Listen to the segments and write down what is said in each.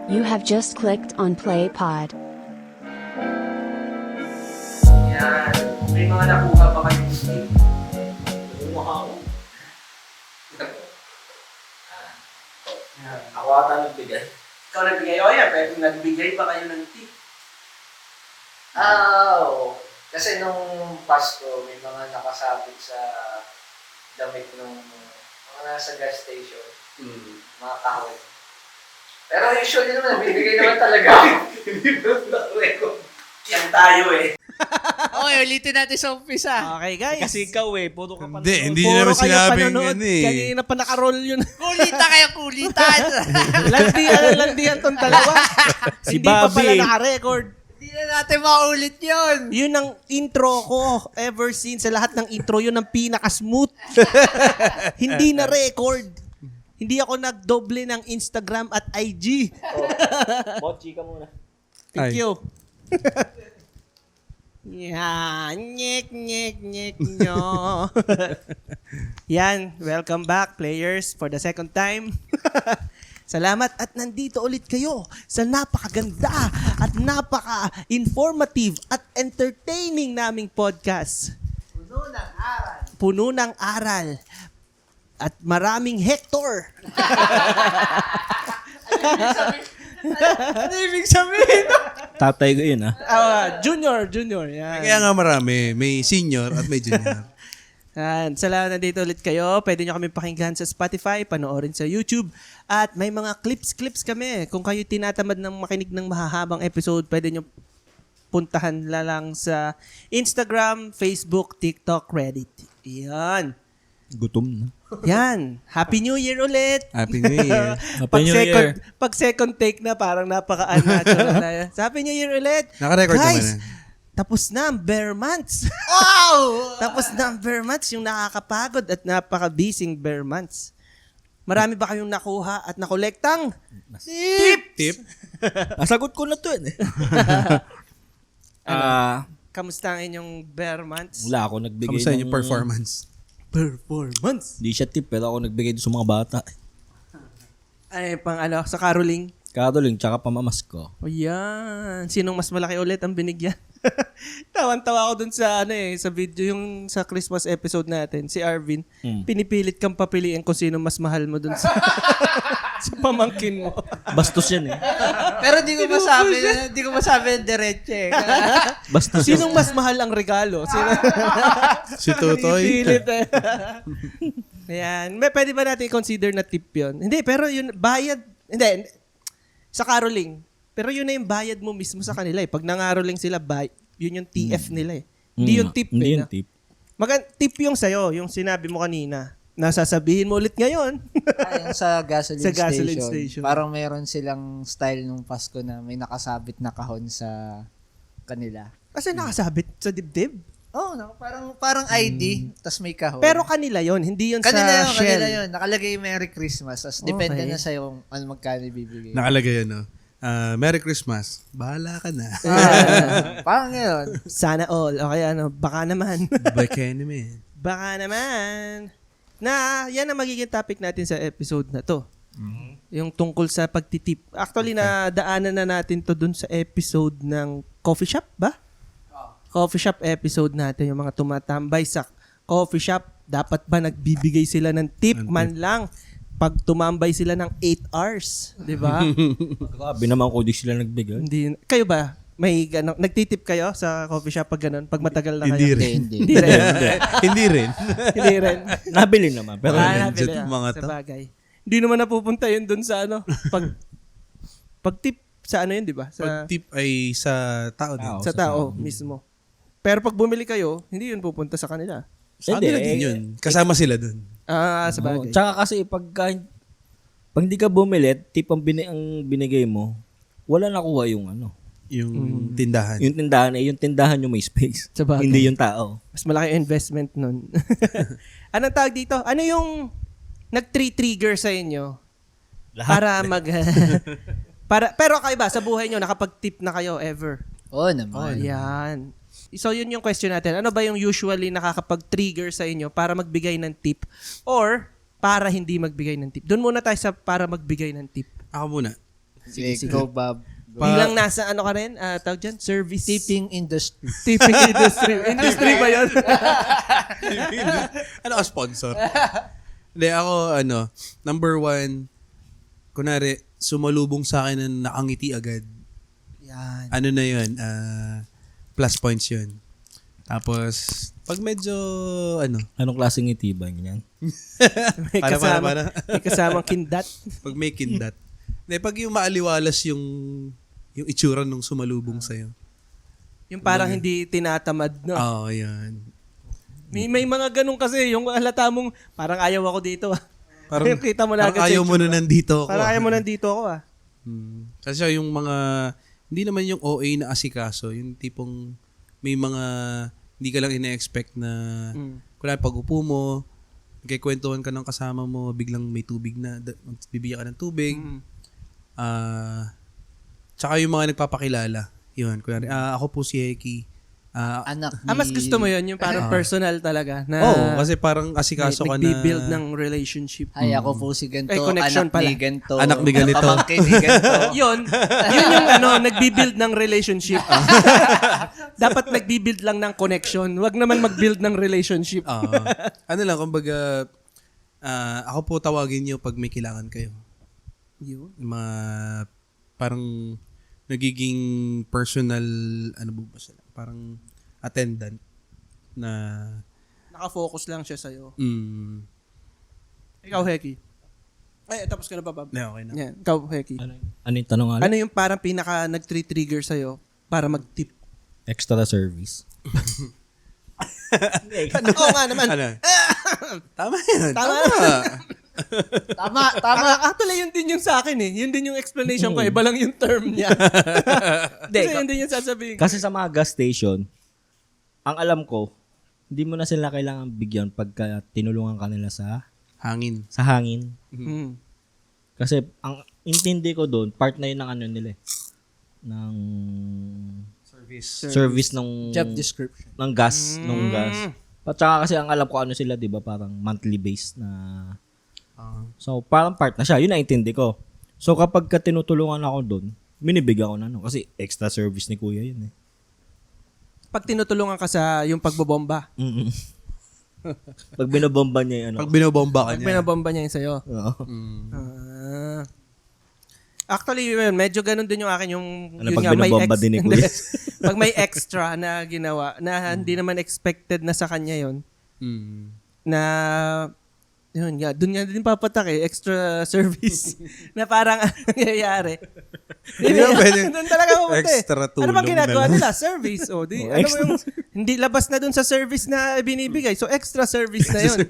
You have just clicked on Play Pod. Yan. May mga nakuha pa kayong stick. Wow. Yan. Ako ata nagbigay. Ikaw nagbigay. O yan, pero nagbigay pa kayo ng tip. Oo. Kasi nung Pasko, may mga nakasabit sa damit ng mga nasa gas station, mga kahoy. Pero usually naman, bibigay naman talaga ako. Hindi ba na-record? Yan tayo eh. Okay, ulitin natin sa umpisa. Okay, guys. Kasi ikaw puro ka pa. Hindi niyo naman sinabing yan eh. Kanina pa nakaroll yun. Kulita kayo, kulitan. Landian tong dalawa. Si Hindi pa pala Bobby. naka-record. Hindi na natin maulit yun. Yun ang intro ko ever since. Sa lahat ng intro, yun ang pinaka-smooth. Hindi na record. Hindi ako nagdoble ng Instagram at IG. Mochi ka muna. Thank Ay. you. Yan. Nyek, nyo. Yan. Welcome back, players, for the second time. Salamat at nandito ulit kayo sa napakaganda at napaka-informative at entertaining naming podcast. Puno ng aral. At maraming Hector. Ano ibig sabihin? Tatay ko yun Junior. Yan. Kaya nga marami. May senior at may junior. Yan. Salamat nandito ulit kayo. Pwede nyo kami pakinggan sa Spotify, panoorin sa YouTube. At may mga clips kami. Kung kayo tinatamad ng makinig ng mahahabang episode, pwede nyo puntahan lang sa Instagram, Facebook, TikTok, Reddit. Yan. Gutom na. Yan. Happy New Year ulit. Happy New Year. Happy New Year. Pag second take na, parang napaka-unnatural na yan. So, Happy New Year ulit. Naka-record Guys, naman tapos na ang bare months. Wow! Tapos na ang bare months, yung nakakapagod at napaka-busy bare months. Marami ba kayong nakuha at nakolektang? Tip. Nasagot ko na to Kamusta ang inyong bare months? Wala ako nagbigay Kamusta yung performance? Performance. Hindi siya tip, pero ako nagbigay doon sa mga bata. Ay, pang ano, sa caroling. Caroling, tsaka pamamasko. O yan. Sinong mas malaki ulit ang binigyan? Tawan-tawa ako dun sa sa video yung sa Christmas episode natin, si Arvin. Pinipilit kang papiliin kung sino mas mahal mo dun sa sa pamangkin mo. Bastos yan Pero di ko masabi ng diretso eh. Bastos yan. Sinong mas mahal ang regalo? Si Totoy. Pinipilit Ayan. Pwede ba natin i-consider na tip yun? Hindi, pero yun, bayad. Hindi, sa caroling. Pero yun na yung bayad mo mismo sa kanila eh. Pag nangaroling sila, yun yung TF nila eh. Hindi yung tip Hindi eh. yung tip. Tip yung sa'yo, yung sinabi mo kanina. Nasasabihin mo ulit ngayon. Ayun, sa gasoline, Sa gasoline station, station. parang meron silang style nung Pasko na may nakasabit na kahon sa kanila. Kasi nakasabit sa dibdib. Oh, no, parang ID, tas may kahon. Pero kanila yon, hindi yun kanila sa shell. kanila yun. Nakalagay Merry Christmas. Tas depende Okay. na sa yung ano magkano ibibigay. Nakalagay yan, no? Merry Christmas. Bahala ka na. Parang ngayon. Sana all. Okay, baka naman. Baka naman. Baka naman. Yan ang magiging topic natin sa episode na to. Yung tungkol sa pagtitip. Actually, nadaanan na natin to dun sa episode ng coffee shop ba? Coffee shop episode natin. Yung mga tumatambay sa coffee shop. Dapat ba nagbibigay sila ng tip man lang pag tumambay sila ng 8 hours? Di ba? Grabe naman kung di sila nagbigay. Hindi. Kayo ba? May nagtitip kayo sa coffee shop pag ganun? Pag matagal na kayo? Hindi rin. Hindi rin. Hindi rin. Hindi rin. Nabili naman. Pero legit nabili, mga sa to. bagay. Hindi naman napupunta yun dun sa pag tip sa yun, di ba? Sa Pag-tip ay sa tao din. sa tao mismo. Pero pag bumili kayo, hindi yun pupunta sa kanila. Sa kanila din yun. Kasama sila dun. Sa bagay. Tsaka kasi pag hindi ka bumili, tip ang binigay mo, wala nakuha yung Yung tindahan. yung tindahan yung may space. Sa bagay. Hindi yung tao. Mas malaki yung investment nun. Anong tawag dito? Ano yung nag-trigger sa inyo? Para pero kayo ba, sa buhay nyo, nakapag-tip na kayo ever? Oo naman. Yan. So, yun yung question natin. Ano ba yung usually nakakapag-trigger sa inyo para magbigay ng tip or para hindi magbigay ng tip? Doon muna tayo sa para magbigay ng tip. Ako muna. Sige, sige. Go, Bob. Bilang nasa ano ka rin, tawag dyan, service. Tipping industry. Tipping industry. Industry ba yun? Ano ka sponsor? Hindi, ako, number one, kunwari, sumalubong sa akin na nakangiti agad. Yan. Ano na yun? Plus points yun. Tapos, pag medyo, Anong klaseng ngiti ba ganyan? May kasama, para. may kasamang kindat. Pag may kindat. Hindi, pag yung maaliwalas yung itsura nung sumalubong sa'yo. Yung parang hindi tinatamad, no? Oo, yan. May mga ganun kasi, yung halata mong, parang ayaw ako dito. Parang, Yung kita mo na parang agad sa ayaw mo na nandito ako. Parang ayaw mo nandito ako, Kasi yung mga, hindi naman yung OA na asikaso, yung tipong may mga, hindi ka lang ina-expect na, kunwari pag upo mo, kwentuhan ka ng kasama mo, biglang may tubig na, bibigyan ka ng tubig. Tsaka yung mga nagpapakilala. Yun, kunwari, ako po si Heki. Anak ni... mas gusto mo yun, yung parang personal talaga. Na Oo, kasi parang asikaso ka na. nagbi-build ng relationship. Ay, ako po si ganito. Ay, connection anak ni pala. ganito. Anak ni ganito. Pamangkin ni ganito. yun yung nagbi-build ng relationship. Dapat nagbi-build lang ng connection. Wag naman mag-build ng relationship. Ano lang, kumbaga, ako po tawagin niyo pag may kailangan kayo. Yun. Parang nagiging personal, ano ba sila? Parang attendant na Naka-focus lang siya sa'yo. mm, Ikaw, Heki. Ay, tapos ka na ba, Bob? okay na. Yan. Ikaw, Heki. Ano yung tanong nga? Ano yung parang pinaka nag-trigger sa'yo para mag-tip? Extra service. Oo nga naman. Ano? Tama yan. Tama. Tama. Actually, yun din yung sa akin eh. Yun din yung explanation ko. Iba lang yung term niya. Kasi yun din yung sasabihin ko. Kasi sa mga gas station, ang alam ko, hindi mo na sila kailangan bigyan pagka tinulungan ka nila sa Hangin. hangin. Hmm. Kasi ang intindi ko doon, part na yun ng ano nila eh. Ng service ng Job description. ng gas, nung gas. At saka kasi ang alam ko ano sila, 'di ba, parang monthly based na. So parang part na siya, yun naintindi ko. So kapag ka tinutulungan ako doon, binibigyan ko na kasi extra service ni kuya yun eh. Pag tinutulungan ka sa yung pagbobomba. Pag binobomba niya yung ano. Pag binobomba ka Pag niya. pinabomba niya yun sa'yo. Oo. Actually, yun, medyo ganun din yung akin yung... Ano, yun pag nga, may binobomba din ni kuya? Pag may extra na ginawa, na hindi naman expected na sa kanya yun, na... Yun nga, dun nga din papatak eh, extra service. Na parang ano nangyayari. Hindi na pwede. Doon talaga pupunta eh. Extra tulong Ano bang ginagawa na lang. nila? Service. O, ano mo yung... Hindi labas na dun sa service na binibigay. So, extra service na yun.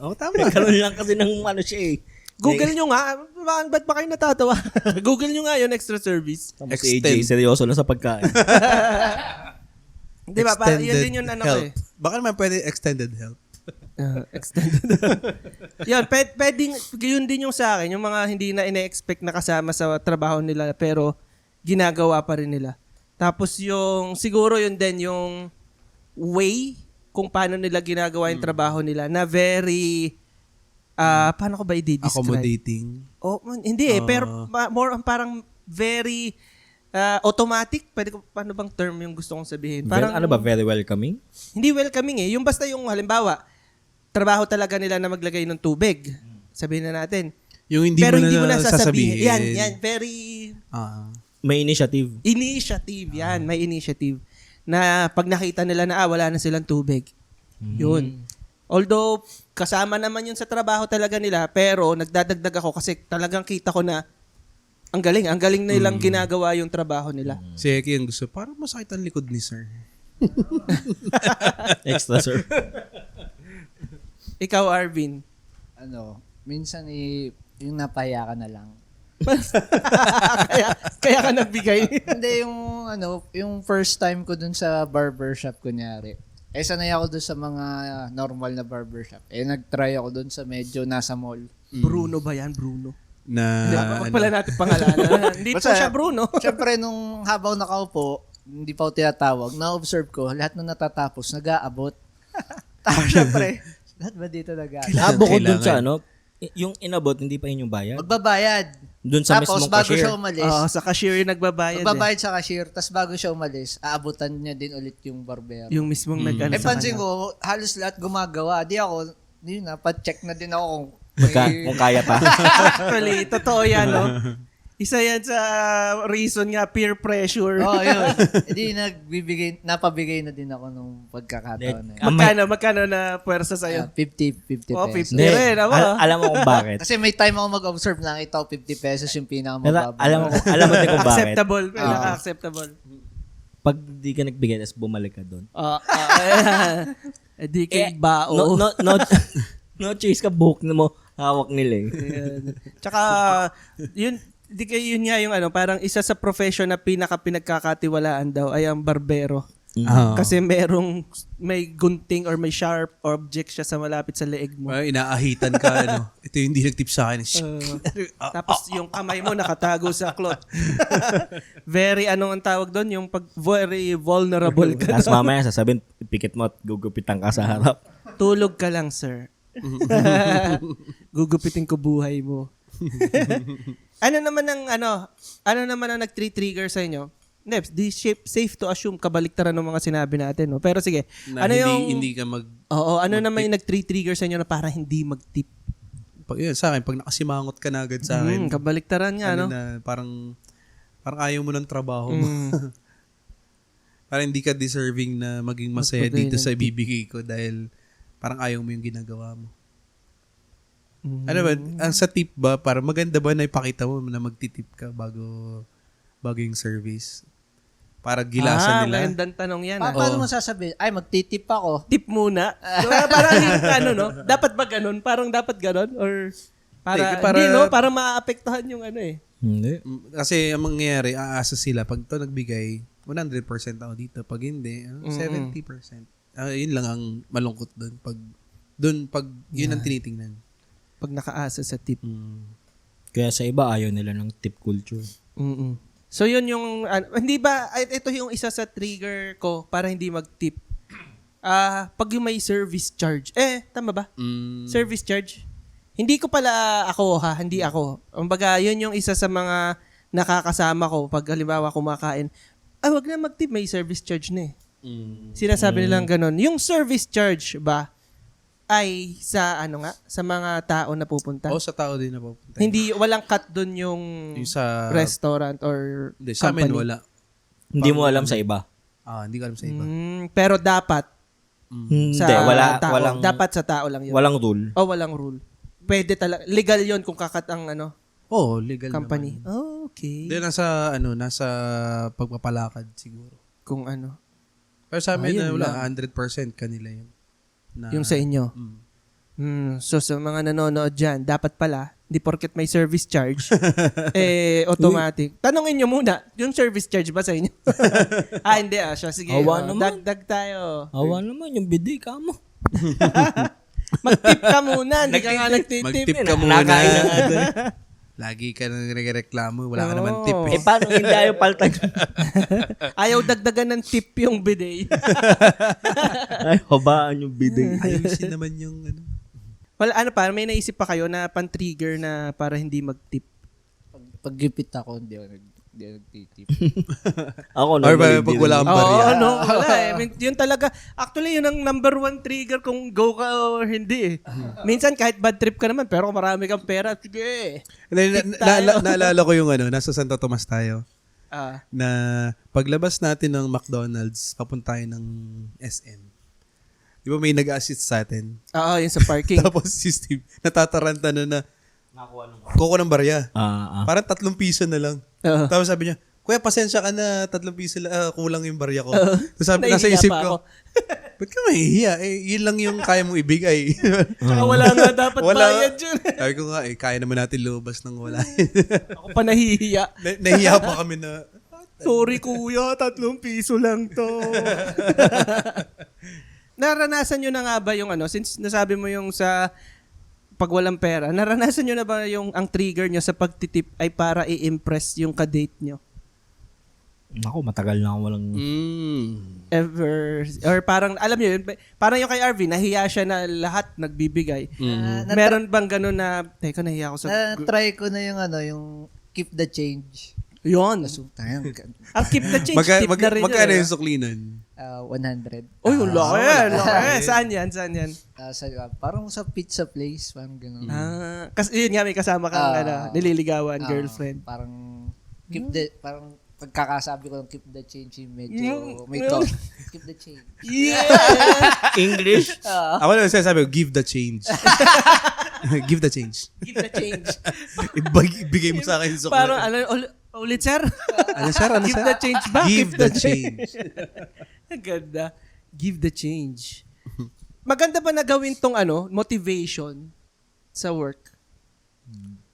Oo, tama. Karoon lang kasi ng ano siya eh. Google nyo nga. Ba't ba kayo natatawa? Google nyo nga yun, extra service. Tapos si AJ, seryoso lang sa pagkain. Di ba? Parang yun din yung ano ko help. eh. Baka naman pwede extended help. Extended. Yun, pwedeng, yun din yung sa akin, yung mga hindi na ina-expect na kasama sa trabaho nila, pero ginagawa pa rin nila. Tapos yung, siguro yun din yung way kung paano nila ginagawa yung trabaho nila na very, paano ko ba i-describe? Accommodating. Oh, hindi eh, pero more on parang very automatic. Paano bang term yung gusto kong sabihin? Parang, Ano ba, very welcoming? hindi welcoming eh. Yung basta yung halimbawa, trabaho talaga nila na maglagay ng tubig. Sabihin na natin. Yung hindi Pero mo hindi mo na na sasabihin. sasabihin. Yan. Very May initiative. initiative. Yan, may initiative. Na pag nakita nila na wala na silang tubig. Yun. Although, kasama naman yun sa trabaho talaga nila, pero nagdadagdag ako kasi talagang kita ko na ang galing nilang ginagawa yung trabaho nila. Si Eki yung gusto, parang masakit ang likod ni sir. Extra sir. Ikaw, Arvin. Minsan yung napaya ka na lang. kaya ka nagbigay. Hindi, yung first time ko dun sa barbershop, kunyari. Sanay ako dun sa mga normal na barbershop. Nag-try ako dun sa medyo nasa mall. Bruno ba yan? Bruno? Na, Wag pala natin pangalanan. Hindi po Basta, siya Bruno. Siyempre, nung habang nakaupo, hindi pa ako tinatawag, na-observe ko, lahat nung natatapos, nag-aabot. Tapos siyempre, lahat ba dito nag-aabot? Bukod dun sa ano, yung inabot, hindi pa yun yung bayad. Magbabayad. Doon sa Tapos mismong bago cashier. siya umalis, Oo, sa cashier yung nagbabayad magbabayad sa cashier, tapos bago siya umalis, aabutan niya din ulit yung barbero. Yung mismong nag-ano Eh sa pansin kanya. ko, halos lahat gumagawa. Di ako, yun na, pa-check na din ako kung Kung kaya pa. Actually, totoo yan, no? Isa yan sa reason nga, peer pressure. Oo, yun. Hindi napabigay na din ako nung pagkakataon na yun. Magkano na puwersa sa'yo? 50 Oh, pesos. 50 rin, ako. Alam mo kung bakit. Kasi may time ako mag-observe, nakita ko 50 pesos yung pinakamababa. Alam mo din kung bakit. Acceptable. Acceptable. Pag di ka nagbigay, tapos bumalik ka doon. Di kay bao. No choice ka, buhok na mo, hawak nila eh. Tsaka, yun nga yung ano, parang isa sa profession na pinagkakatiwalaan daw ay ang barbero. Kasi may gunting or may sharp object siya sa malapit sa leeg mo. Inaahitan ka, ano. Ito yung hindi nag-tip sa akin. Tapos yung kamay mo nakatago sa cloth. Very, ang tawag doon? Yung very vulnerable ka. Tapos mamaya sasabihin, pikit mo at gugupitan ka sa harap. Tulog ka lang, sir. Gugupitin ko buhay mo. ano naman ang nag-trigger sa inyo? Neps, safe to assume kabaliktaran ng mga sinabi natin, no? Pero sige, Na hindi ka ano naman yung nag-trigger sa inyo na para hindi mag-tip? Yun, sa akin, pag nakasimangot ka na agad sa akin, Kabaliktaran nga, no? na, parang ayaw mo ng trabaho mo. Parang hindi ka deserving na maging masaya dito sa ibibigay ko dahil parang ayaw mo yung ginagawa mo. Ano ba, ang sa tip ba, parang maganda ba na ipakita mo na magtitip ka bago yung service? Para gilasan nila. Magandang tanong yan. Paano mo sasabihin? Ay, magtitip ako. Tip muna. Parang yung no? Dapat ba ganun? Parang dapat ganun? Or hindi, no? Para maapektuhan yung ano eh. Hindi. Kasi ang mangyayari, aasa sila. Pag to nagbigay, 100% ako dito. Pag hindi, 70%. Yun lang ang malungkot doon. Pag yun ang tinitingnan. Pag nakaasa sa tip. Kaya sa iba, ayaw nila ng tip culture. So yun yung, hindi ba, ito yung isa sa trigger ko para hindi mag-tip. Pag yung may service charge. Tama ba? Service charge. Hindi ko pala hindi ako. Kumbaga, yun yung isa sa mga nakakasama ko pag halimbawa kumakain. Wag na mag-tip, may service charge na eh. Sinasabi nilang ganun. Yung service charge ba ay sa sa mga tao na pupunta? Sa tao din na pupunta. Hindi, walang cut dun yung sa restaurant or Hindi, sa amin company. wala. Hindi mo alam sa iba. Hindi ko alam sa iba. Pero dapat Hindi, sa tao. walang, Dapat sa tao lang yun. walang rule. Walang rule. Pwede talaga. Legal yon kung kakat ang Legal company. naman. Okay. Hindi, nasa pagpapalakad siguro. Kung ano. Pero sa amin, Ayun wala, 100% kanila yun. Yung sa inyo. So sa mga nanonood dyan, dapat pala, hindi porket may service charge, automatic. Tanungin nyo muna, yung service charge ba sa inyo? Hindi siya. Sige, Awa naman. dagdag tayo. Awa naman, yung biday ka mo. Mag-tip ka muna, hindi ka nga nagtitip. Mag-tip ka muna. Nakain na nga doon. Lagi ka nang nagreklamo, wala ka naman tip eh. Paano hindi ayaw paltag? Ayaw dagdagan ng tip yung bidet. Ay, habaan yung biday. Ayusin naman yung Wala, may naisip pa kayo na pan-trigger na para hindi mag-tip? Pag-gipit ako, hindi ako nagtitip. Ako, Or normally, pag di wala rin. kang barya. Wala eh. Yun talaga, actually yun ang number one trigger kung go ka or hindi eh. Minsan kahit bad trip ka naman, pero kung marami kang pera, sige. Naalala ko yung nasa Santo Tomas tayo. Na paglabas natin ng McDonald's, papunta tayo ng SM. Di ba may nag-assist sa atin? Oo, yun sa parking. Tapos si Steve, natataranta na kuko ng barya. Parang 3 piso na lang. Tapos sabi niya, Kuya, pasensya ka na, 3 piso kulang yung barya ko. Tapos sabi, nasa Nahihiya isip pa ko, ako. ba't ka mahihiya? Yun lang yung kaya mong ibigay. Tsaka wala nga dapat bayad yun. Sabi ko nga, kaya naman natin lumabas ng wala. Ako pa nahihiya. Nahihiya pa kami na, Sorry kuya, 3 piso lang to. Naranasan nyo na nga ba yung since nasabi mo yung sa pag walang pera, naranasan nyo na ba yung ang trigger nyo sa pagtitip ay para i-impress yung kadate nyo? Ako, matagal na ako walang... Ever, or parang, alam niyo yun, parang yung kay RV, nahiya siya na lahat nagbibigay. Meron bang ganun na, teka, nahiya ako sa... Na-try ko na yung yung keep the change. Yun. Ang keep the change, tip na rin Magkano yun. yung suklinan? 100. Uy, yung laki. Saan yan? Parang sa pizza place, parang gano'n. Kasi yun nga, may kasama kang nililigawan, girlfriend. Parang parang pagkakasabi ko ng keep the change, medyo may thought. Keep the change. English? Ako naman sinasabi ko, give the change. Give the change. Give the change. Ibigay mo sa akin yung suklinan. Parang, ulit, sir? Ano, sir? Give the change ba? Give the change. Ang ganda. Give the change. Maganda ba na gawin tong motivation sa work?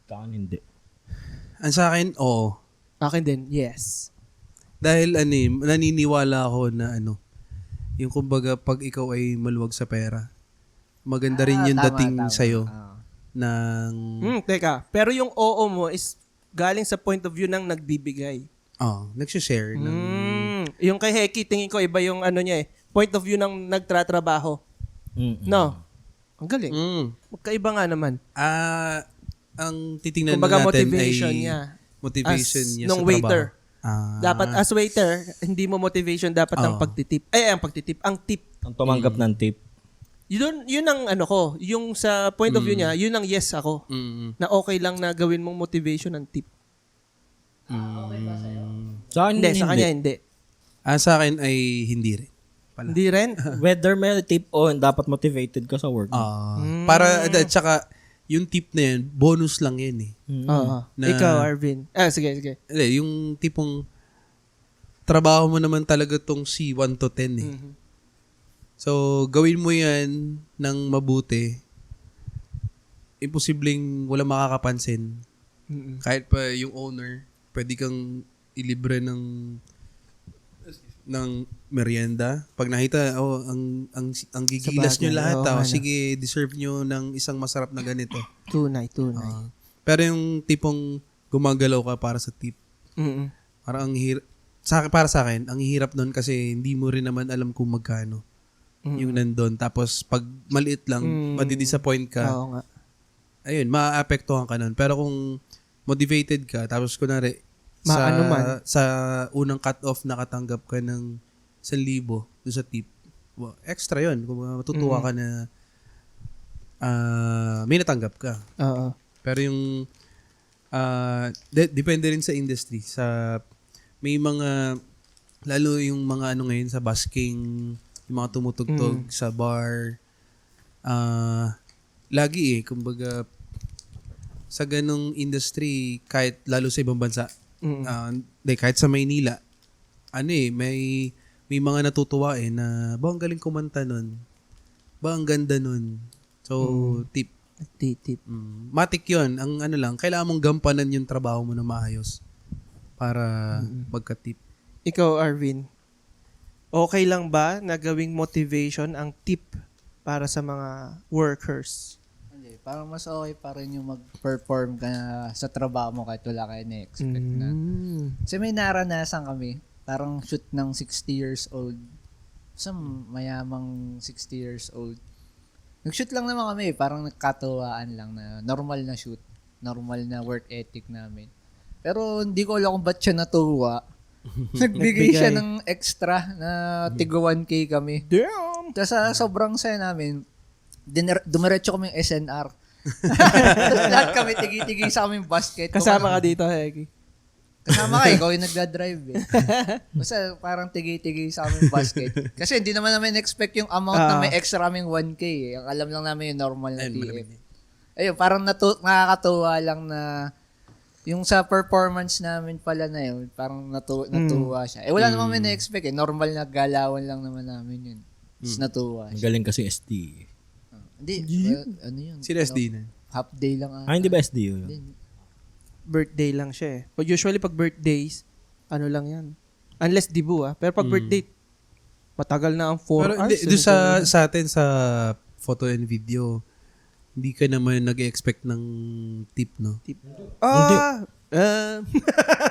Kaan hindi. Ang sa akin, oo. Akin din, yes. Dahil naniniwala ako na yung kumbaga pag ikaw ay maluwag sa pera, maganda rin yung dating sa'yo ng... Teka, pero yung oo mo is galing sa point of view ng nagbibigay. Nagsishare ng... Yung kay Heki, tingin ko iba yung niya point of view ng nagtratrabaho. No? Ang galing. Magkaiba nga naman. Ang titingnan Kumbaga natin motivation ay niya. motivation As niya nung sa waiter. trabaho. Dapat as waiter, hindi mo motivation, dapat ang pagtitip. Ang tip. Ang tumanggap ng tip. Yun ang ko, yung sa point of view niya, yun ang yes ako. Na okay lang na gawin mong motivation ng tip. Sa akin, Hindi, sa kanya hindi. Sa akin ay hindi rin. Hindi rin. Whether may tip o dapat motivated ka sa work. Para, at saka, yung tip na yan, bonus lang yan eh. Oo. Na- Ikaw, Arvin. Sige. Hindi, yung tipong trabaho mo naman talaga tong si 1 to 10 eh. So, gawin mo yan ng mabuti. Imposibleng wala makakapansin. Kahit pa yung owner, pwede kang ilibre ng merienda. Pag nakita, ang gigilas nyo lahat. Sige, deserve nyo ng isang masarap na ganito. Tunay. Pero yung tipong gumagalaw ka para sa tip. Parang para sa akin, ang hirap nun kasi hindi mo rin naman alam kung magkano yung nandun. Tapos pag maliit lang, madidisappoint ka. Oo nga. Ayun, maaapektuhan ka nun. Pero kung motivated ka, tapos kunwari, sa unang cut-off nakatanggap ka ng 1,000 doon sa tip, extra yun. Kung matutuwa ka na may natanggap ka. Oo. Pero yung depende rin sa industry. May mga, lalo yung mga ngayon sa busking, yung mga tumutugtog sa bar, lagi kumbaga, sa ganong industry, kahit lalo sa ibang bansa, kahit sa Maynila, may mga natutuwa na, ang galing kumanta nun. Ang ganda nun. So, tip. Tip. Matik yun. Ang lang, kailangan mong gampanan yung trabaho mo na maayos para magka-tip. Ikaw, Arvin, okay lang ba na gawing motivation ang tip para sa mga workers? Hindi, parang mas okay pa rin yung mag-perform ka na sa trabaho mo kahit wala kayo na-expect na. Kasi may naranasan kami, parang shoot ng 60 years old. Sa mayamang 60 years old. Nag-shoot lang naman kami, parang nagkatuwaan lang na normal na shoot. Normal na work ethic namin. Pero hindi ko alam kung ba't siya natuwa. Nagbigay siya ng extra na tigo 1K kami. Damn! Tapos sa sobrang saya namin, dumiretso kami yung SNR. Tapos lahat kami tigi-tigi sa aming basket. Kasama ka dito, Heki. Kasama ka, ikaw yung nagdadrive eh. Basta parang tigi-tigi sa aming basket. Kasi hindi naman namin expect yung amount na may extra kaming 1K eh. Ang alam lang namin yung normal na TF. Ayun, parang nakakatuwa lang na yung sa performance namin pala na yun, parang natuwa siya. Wala naman may na-expect eh. Normal na galawan lang naman namin yun. Tapos natuwa Ang siya. galing kasi SD. Hindi, ano yun? Sino SD na? Half day lang. Hindi ba SD yun? Birthday lang siya eh. But usually pag birthdays, lang yan. Unless dibu pero pag birthday, matagal na ang 4 Pero hours. doon sa atin sa photo and video, hindi ka naman nag-expect ng tip, no?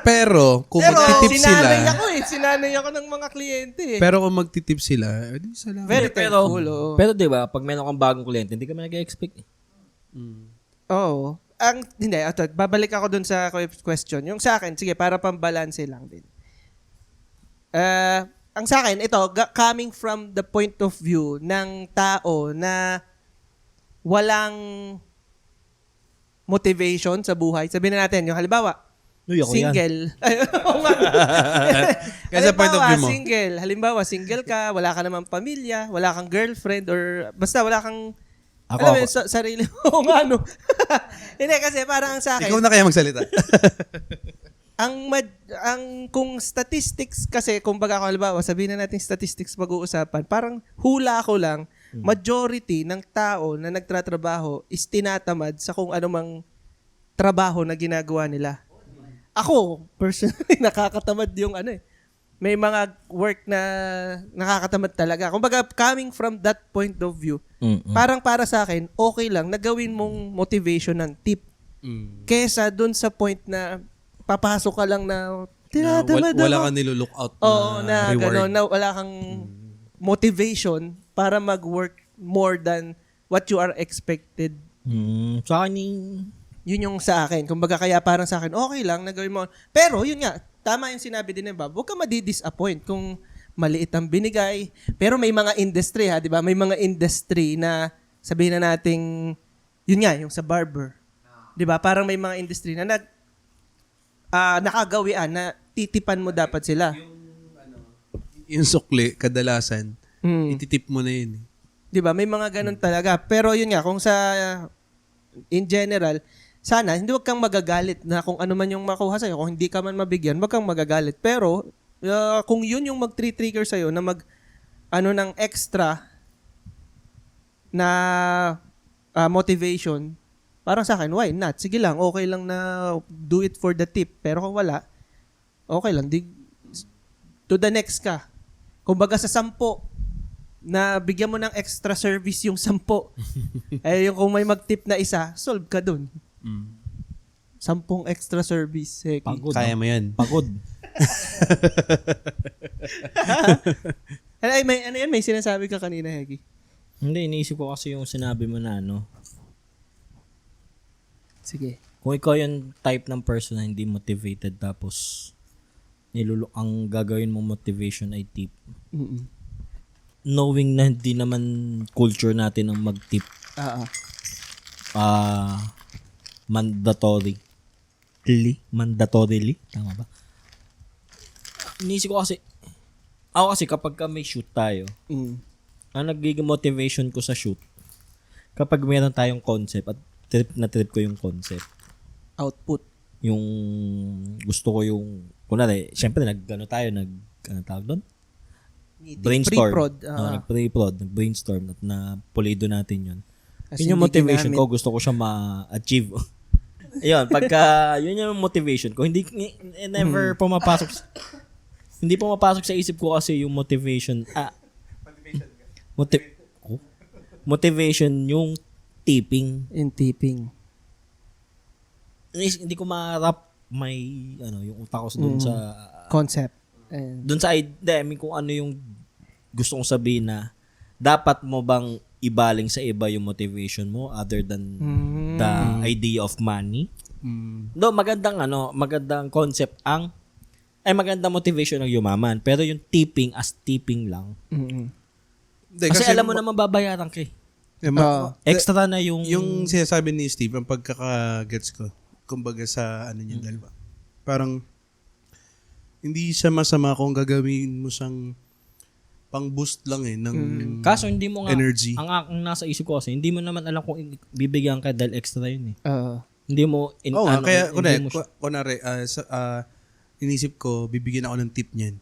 Pero, kung Pero magtitip sinanay sila, ako Sinanay ako ng mga kliyente eh. pero kung magtitip sila, edi salamat. Very thankful. oo. Pero di ba, pag meron kang bagong kliyente, hindi kami nag-expect. Oo. Hindi, babalik ako dun sa question. Yung sa akin, sige, para pambalanse lang din. Ang sa akin, ito, coming from the point of view ng tao na walang motivation sa buhay. Sabihin na natin, yung halimbawa, Uy, ako yan. single. Oo nga. Kasi point of view mo. Single. Halimbawa, single ka, wala ka namang pamilya, wala kang girlfriend, or basta wala kang alam mo, sarili mo. Oo nga, no? Hindi, kasi parang ang sa akin, Ikaw na kaya magsalita. kung statistics kasi, kung baga ko, halimbawa, sabihin na natin statistics pag-uusapan, parang hula ko lang, majority ng tao na nagtratrabaho is tinatamad sa kung anumang trabaho na ginagawa nila. Ako, personally, nakakatamad yung may mga work na nakakatamad talaga. Kung baga, coming from that point of view, parang para sa akin, okay lang na gawin mong motivation ng tip. Kesa dun sa point na papasok ka lang na tinatamad Wala kang nilulook out na Oo, na reward. gano'n, na wala kang motivation para mag-work more than what you are expected. Sa akin, Yun yung sa akin. Kumbaga kaya parang sa akin, okay lang na gawin mo. Pero yun nga, tama yung sinabi din ni Bob, huwag ka madi-disappoint kung maliit ang binigay. Pero may mga industry di ba? May mga industry na sabihin na nating, yun nga, yung sa barber. Di ba? Parang may mga industry na nakagawian na titipan mo dapat sila. Yung sukli, kadalasan, ititip mo na yun. Di ba? May mga ganun talaga. Pero yun nga, kung in general, sana, hindi wag kang magagalit na kung ano man yung makuha sa'yo. Kung hindi ka man mabigyan, wag kang magagalit. Pero, kung yun yung mag-trigger sa'yo na ng extra na motivation, parang sa akin, why not? Sige lang, okay lang na do it for the tip. Pero kung wala, okay lang. To the next ka. Kung baga sa 10, na bigyan mo ng extra service yung 10. Yung kung may mag-tip na isa, solve ka dun. 10 extra service. pagod. Kaya mo yan. Pagod. May sinasabi ka kanina, Hegi. Hindi, iniisip ko kasi yung sinabi mo na Sige. kung ikaw yung type ng person na hindi motivated tapos ang gagawin mong motivation ay tip. Knowing na hindi naman culture natin ang mag-tip. Mandatorily. Tama ba? Iniisip ko kasi, ako kasi kapag may shoot tayo, ang nagiging motivation ko sa shoot, kapag meron tayong concept at trip ko yung concept, Output. yung gusto ko yung, kunwari, syempre tawag doon? Brainstorm. Pre-prod. Nag-pre-prod, nag-brainstorm at na-pulido natin yun. Kasi Yun yung hindi motivation ginamit. ko, gusto ko siya ma-achieve. Ayun, yun yung motivation ko. Never pumapasok hindi pumapasok sa isip ko kasi yung motivation. Motivation yung tipping. In tipping. Hindi ko ma-wrap yung utak ko doon sa Concept. doon sa idea, kung ano yung gusto kong sabihin na dapat mo bang ibaling sa iba yung motivation mo other than the idea of money. No, magandang concept magandang motivation ng yumaman. Pero yung tipping as tipping lang. Hindi, Kasi alam mo naman babayaran ka eh. Extra na yung sinasabi ni Steve, ang pagkakagets ko, kumbaga sa niya dalawa. Parang, hindi siya masama kung gagawin mo siyang pang-boost lang ng kaso hindi mo nga, energy. ang nasa isip ko kasi, hindi mo naman alam kung bibigyan ka dahil extra yun eh. Hindi mo, Kaya, hindi mo kunwari, inisip ko, bibigyan ako ng tip niyan.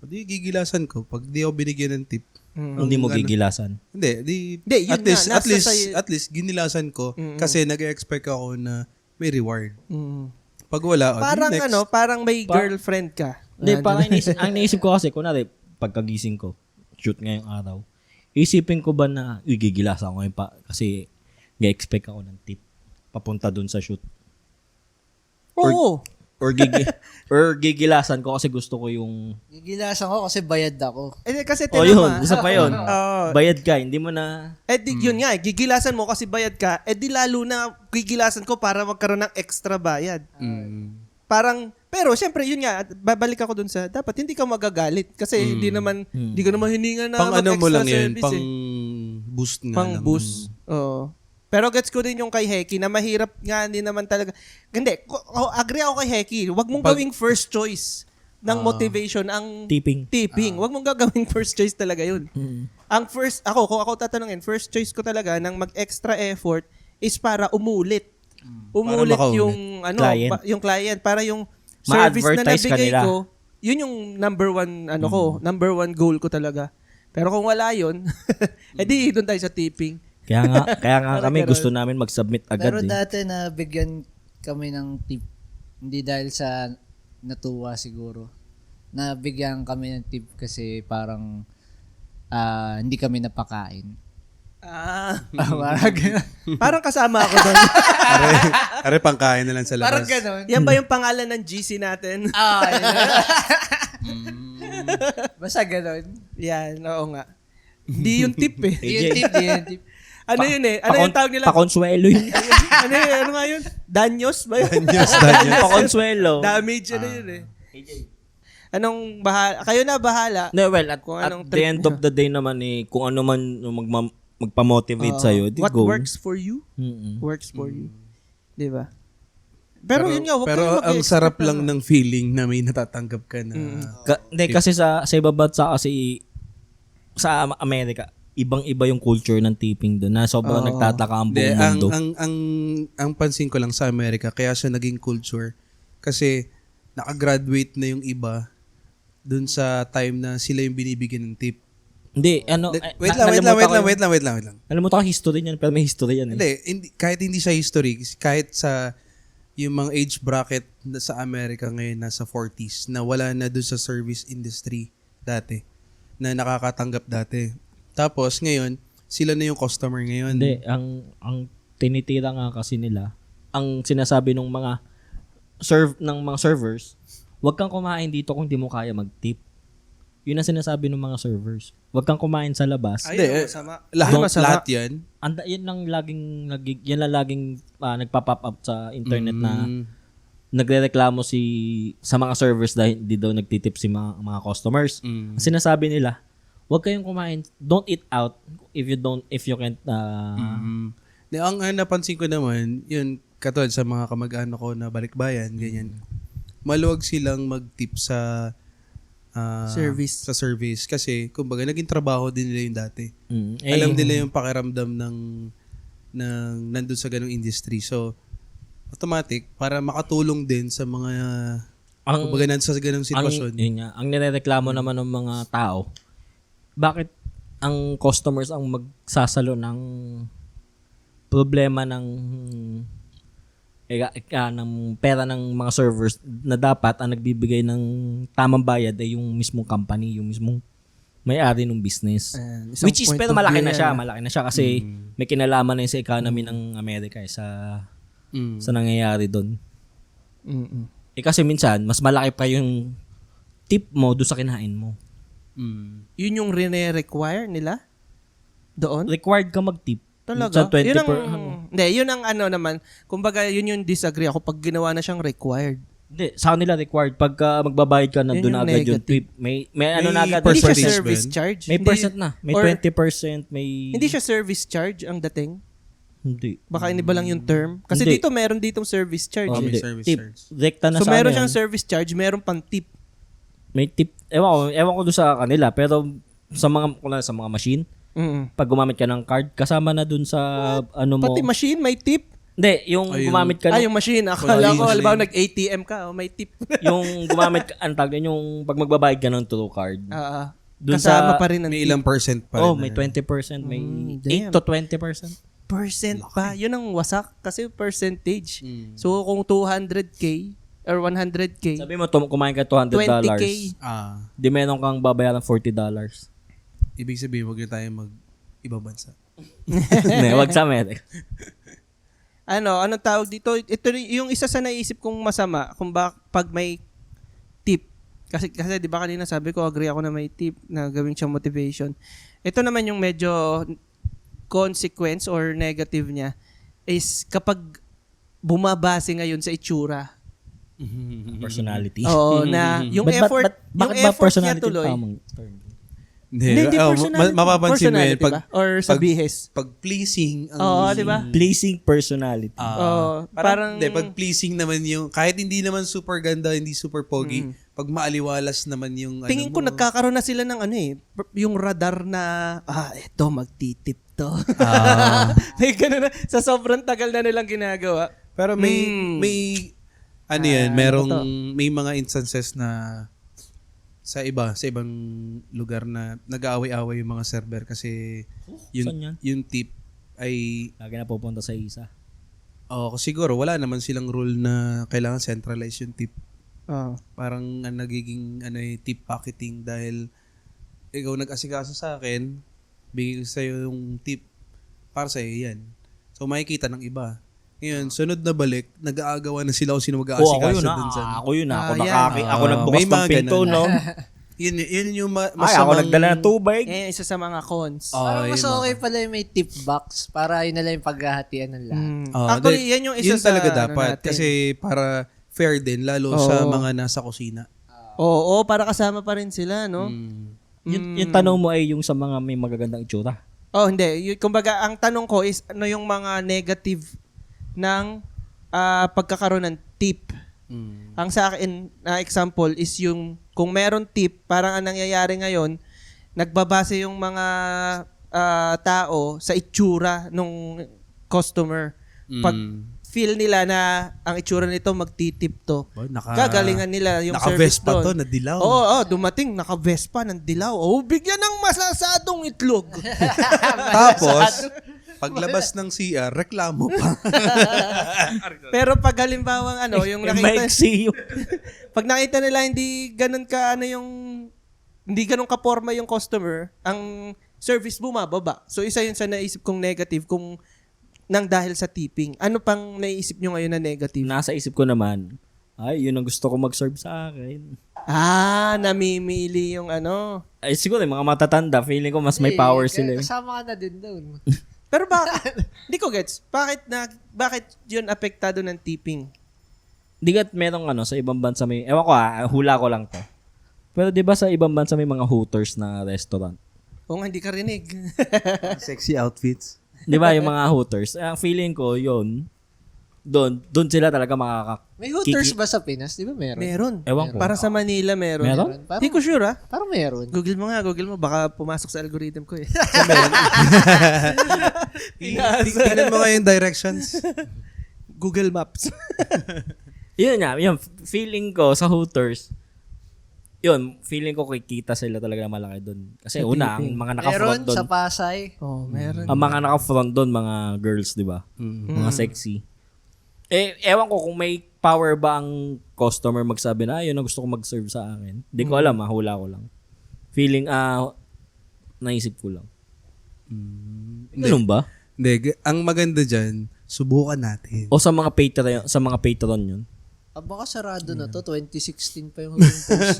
Di, gigilasan ko. Pag di ako binigyan ng tip, hindi mo gigilasan. Hindi, yun nga, at least, ginilasan ko kasi nag-expect ako na may reward. Pag wala, Parang next. parang may girlfriend ka. Hindi, parang ang naisip ko kasi, kunwari, pagkagising ko, shoot ngayong araw, isipin ko ba na, gigilasan ko ngayon pa, kasi ga-expect ako ng tip papunta dun sa shoot. Oo. Or gigilasan ko kasi gusto ko yung... Gigilasan ko kasi bayad ako. Kasi Oh, yun. tinama. Isa pa yun. Oo. Bayad ka, hindi mo na... Yun nga, gigilasan mo kasi bayad ka, di lalo na gigilasan ko para magkaroon ng extra bayad. Parang, pero syempre, yun nga, babalik ako dun sa, dapat hindi ka magagalit kasi hindi ko naman hininga na Pang ano mo mag-extra lang yun, service pang eh. boost nga Pang lang. boost. Oo. Pero gets ko din yung kay Heki na mahirap nga hindi naman talaga. Hindi, agree ako kay Heki. Huwag mong gawing first choice ng motivation ang Tipping. Huwag mong gagawing first choice talaga yun. Ang first, kung ako tatanungin, first choice ko talaga ng mag-extra effort is para umulit. Umulit makaulit. yung Client. Yung client para yung service na Ma-advertise nabigay kanila. ko, yun yung number one goal ko talaga. Pero kung wala yun, edi doon tayo sa tipping. Kaya nga kami Pero- gusto namin mag-submit agad Pero eh. dati na bigyan kami ng tip. Hindi dahil sa natuwa siguro. Nabigyan kami ng tip kasi parang hindi kami napakain. Parang ganun. Parang kasama ako doon. Are pangkain na lang sa labas. Parang ganun. Yan ba yung pangalan ng GC natin? Basta ganun. Yan, oo nga. Hindi yung tip eh. Yung tip, yung tip. Ano yun eh? Ano yung tawag nila? Pa-consuelo yun. Ano nga yun? Danyos ba yun? Pa-consuelo. Damage ano yun eh. Anong bahala? Kayo na bahala. No, well, at anong the trip end niya. of the day naman eh, kung ano man yung magpa-motivate sa'yo, di What go. works for you, Mm-mm. works for you. Di ba? Pero yun nga, wag Pero kayong ang mag-expect sarap na- lang ng feeling na may natatanggap ka na. Hindi, kasi sa ibang bansa kasi sa Amerika, ibang-iba yung culture ng tipping doon na sobrang nagtataka ang Hindi, buong mundo. ang pansin ko lang sa Amerika, kaya siya naging culture. Kasi nakagraduate na yung iba dun sa time na sila yung binibigyan ng tip. Hindi, ano, Wait lang. Nalimutan ko history niyan, pero may history yan eh. Hindi, kahit hindi siya history, kahit sa yung mga age bracket na sa Amerika ngayon nasa 40s na wala na doon sa service industry dati na nakakatanggap dati. Tapos ngayon, sila na yung customer ngayon. Hindi, ang tinitira nga kasi nila, ang sinasabi ng mga servers, huwag kang kumain dito kung di mo kaya mag-tip. Yun ang sinasabi ng mga servers. Huwag kang kumain sa labas. Ay, masama. Lahat yan. Yan lang laging nagpa-pop up sa internet na nagrereklamo sa mga servers dahil hindi daw nagtitip si mga customers. Ang sinasabi nila, huwag kayong kumain, don't eat out if you can't Ang napansin ko naman, yun, katulad sa mga kamag-anak ko na balikbayan, ganyan. Maluwag silang mag-tip sa Service. Sa service. Kasi, kumbaga, naging trabaho din nila yung dati. Eh, Alam nila yung pakiramdam ng nandun sa ganung industry. So, automatic, para makatulong din sa mga kumbaga nasa ganung sitwasyon. Ang nirereklamo naman ng mga tao, bakit ang customers ang magsasalo ng problema ng pera ng mga servers na dapat ang nagbibigay ng tamang bayad ay yung mismong company, yung mismong may-ari ng business. Isang Which is, point pero of malaki view na siya. yan. Malaki na siya kasi may kinalaman na yun sa economy ng Amerika sa nangyayari doon. Kasi minsan, mas malaki pa yung tip mo doon sa kinain mo. Yun yung rene-require nila? Doon? Required ka mag-tip. Talaga? Sa 20 Yun ang, per, hindi, yun ang ano naman. Kumbaga, yun yung disagree ako pag ginawa na siyang required. Hindi, sa kanila required. Pagka magbabayad ka na Yun doon yung agad yung negative. tip. May ano na agad. Hindi siya Percentage service ba yun? charge. May Hindi- percent na. May or 20%, may... Hindi siya service charge ang dating. Hindi. Baka iniba lang yung term. Kasi Hindi. dito meron ditong service charge. Oh, may Hindi. service Tip. charge. Rekta na So sa meron ano siyang yan. service charge, meron pang tip. May tip. Ewan ko doon sa kanila. Pero sa mga machine, pag gumamit ka ng card, kasama na doon sa ano mo. Pati machine, may tip. Hindi, yung Ay, gumamit ka Yung machine. Akala ko, halimbawa nag-ATM ka, may tip. yung gumamit ka, ang tawag din, yung pag magbabayad ka ng true card. Dun Kasama sa- pa rin ang May tip. ilang percent pa rin. Oh, may 20%, may damn. 8 to 20%. Percent pa. Yun ang wasak kasi percentage. So kung 200k or 100k, Sabi mo, kumain ka $200. 20k. Di meron kang babayaran $40. Ibig sabihin, huwag na tayo mag-ibang bansa. Hindi, wag sa Amerika. anong tawag dito? Ito yung isa sa naisip kong masama kung pag may tip. Kasi 'di ba kanina sabi ko agree ako na may tip na gawing siyang motivation. Ito naman yung medyo consequence or negative niya is kapag bumabase ngayon sa itsura. Personality. Oo, na yung effort, yung bakit ba effort niya personality tuloy. tamang term? Hindi personality. Mapapansin mo yan Personality ba? Or sa bihes. pag pleasing ang Oo, di ba? Pleasing personality. Parang pag pleasing naman yung kahit hindi naman super ganda, hindi super pogy, pag maaliwalas naman yung tingin ko nagkakaroon na sila ng yung radar na eto magtitip to. May ganun na, sa sobrang tagal na nilang ginagawa. Pero may merong to? may mga instances na sa ibang lugar na nag-aaway-away yung mga server kasi saan yan? yung tip ay Lagi na pupunta sa isa. siguro wala naman silang rule na kailangan centralize yung tip. Parang nagiging tip pocketing dahil ikaw nag-asikaso sa akin, bigay ko sa'yo yung tip para sa'yo yan. So makikita ng iba. Ngayon, sunod na balik, nag-aagawa na sila kung sino mag-aasikaso dun sa... Ako yun. Ako may nagbukas ng mga pinto, ganun. no? Yun yung Ay, masamang... ako nagdala ng tubig. Isa sa mga cons. Parang mas yun okay pala yung may tip box para yun na lang yung paghahatian ng lahat. Actually, yan yung isa yun sa talaga dapat. natin. Kasi para fair din, lalo sa mga nasa kusina. Oo, para kasama pa rin sila, no? Yung tanong mo ay yung sa mga may magagandang itsura. Hindi. Kumbaga, ang tanong ko is ano yung mga negative ng pagkakaroon ng tip. Ang sa akin na example is yung kung meron tip, parang ang nangyayari ngayon, nagbabase yung mga tao sa itsura ng customer. Pag feel nila na ang itsura nito magtitip to, gagalingan nila yung service Naka-Vespa doon. to, na dilaw. Oo, dumating, naka-Vespa ng dilaw. Bigyan ng masasadong itlog. Tapos, paglabas ng CR, reklamo pa. Pero pag halimbawang yung nakita, pag nakita nila hindi ganun ka hindi ganun ka forma yung customer, ang service bumababa. So isa yun sa naisip kong negative kung nang dahil sa tipping. Ano pang naisip nyo ngayon na negative? Nasa isip ko naman, yun ang gusto ko mag-serve sa akin. Namimili yung Ay, siguro yung mga matatanda, feeling ko mas may power sila. Kasama ka na din doon. Pero bakit? Hindi ko gets. Bakit yun apektado ng tipping? Di gat merong sa ibang bansa may, ewan ko hula ko lang to. Pero di ba sa ibang bansa may mga Hooters na restaurant? Hindi ka rinig. Sexy outfits. Di ba yung mga Hooters? Ang feeling ko yun, doon sila talaga May Hooters ba sa Pinas? Di ba meron? Meron. Ewan ko. Para sa Manila meron. Meron? Hindi ko sure Parang meron. Google mo. Baka pumasok sa algorithm ko eh. Tingnan mo nga yung directions. Google Maps. Yun nga, yun, feeling ko sa Hooters, feeling ko kikita sila talaga na malaki doon. Kasi una, ang mga naka-front Meron doon, sa Pasay. Meron. ang mga naka-front doon, mga girls, di ba? Mga sexy. Ewan ko kung may power ba ang customer magsabi na, yun ang gusto ko mag-serve sa akin. Hindi ko alam, hula ko lang. Feeling, naisip ko lang. Ganun ba? Hindi, ang maganda dyan, subukan natin. O sa mga Patreon yun? Baka sarado na to. 2016 pa yung huling post.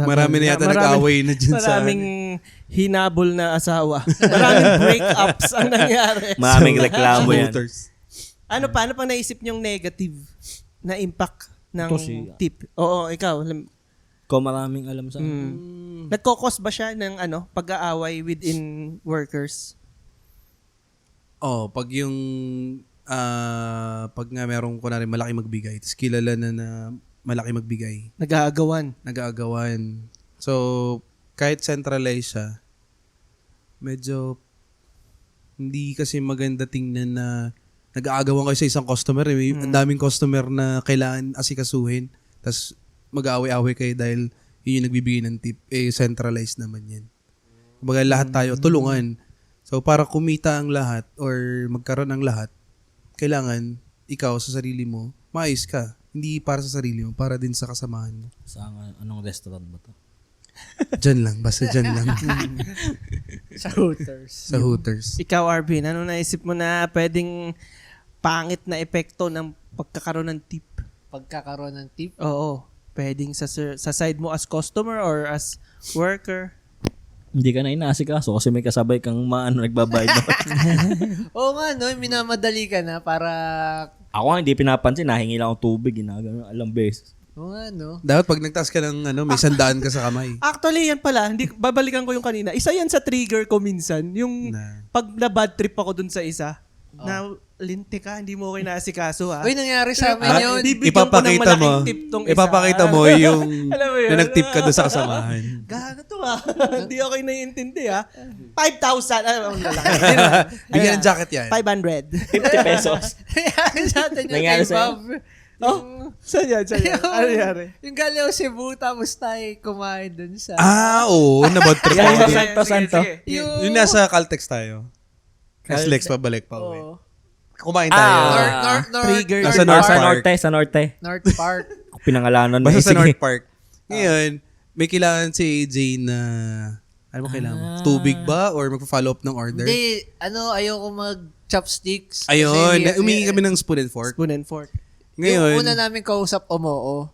Marami na yata nag-away na dyan sa... Maraming hinabol na asawa. Maraming breakups ang nangyari. Maraming reklamo yan. Hooters. Ano pang naisip niyong negative na impact ng Ito si- tip? Oo, ikaw. Kung maraming alam sa Nagkokos ba siya ng pag-aaway within workers? Pag yung... pag nga merong kunwari malaki magbigay, tapos kilala na malaki magbigay, nag-aagawan. So, kahit centralized siya, medyo hindi kasi maganda tingnan na nag-aagawan kayo sa isang customer. Ang daming customer na kailangan asikasuhin, tapos mag-aaway-aaway kayo dahil yun yung nagbibigay ng tip. Centralized naman yan. Kumbaga lahat tayo, tulungan. So, para kumita ang lahat or magkaroon ng lahat, kailangan ikaw sa sarili mo, maayos ka. Hindi para sa sarili mo, para din sa kasamahan mo. Sa anong restaurant ba to? Diyan lang, basta diyan lang. Sa Hooters. Sa Hooters. Ikaw, Arvin, ano naisip mo na pwedeng pangit na epekto ng pagkakaroon ng tip? Pagkakaroon ng tip. Oo. Pwedeng sa side mo as customer or as worker. Hindi ka na inaasikaso kasi may kasabay kang nagbabayad na. Oo nga, no? Minamadali ka na para... Ako nga hindi pinapansin, nahingi lang ako tubig, ginagano, alam beses. Oo nga, no? Dapat pag nagtaas ka ng may sandaan ka sa kamay. Actually, yan pala. Babalikan ko yung kanina. Isa yan sa trigger ko minsan. Yung pag na-bad trip ako dun sa isa, na linte ka, hindi mo okay naasikaso ha. Uy, nangyari sa amin yun. Bibigyan ko ng malaking tip tong isa. Ipapakita mo yung Alam mo yun? na nag-tip ka doon sa kasamahan. Gago to ha. Hindi ako naiintindi ha. 5,000. Ang lalaki. Bigyan ng jacket yan. 500. 50 pesos. Nangyari sa atin yung Nangyari kay sa'yo? Bob. Oh, saan yan? Ano nangyari? Yung galing ako Cebu, tapos tayo kumain dun sa... Oo, nabad trip Yan, ako. santo. Yung... Yung nasa Caltex tayo. Caslex pabalik pa uwi. Oo. Kumain tayo. Trigger. Nasa North Sa Park. Norte. North Park. Pinangalanan mo. Basta sa sige. North Park. Ngayon, may kailangan si AJ na, ano mo kailangan? Tubig ba? Or magpa-follow up ng order? Hindi, ayoko mag-chopsticks. Ayun, Kasi umingi kami ng spoon and fork. Spoon and fork. Ngayon, Yung una namin kausap, Omoo.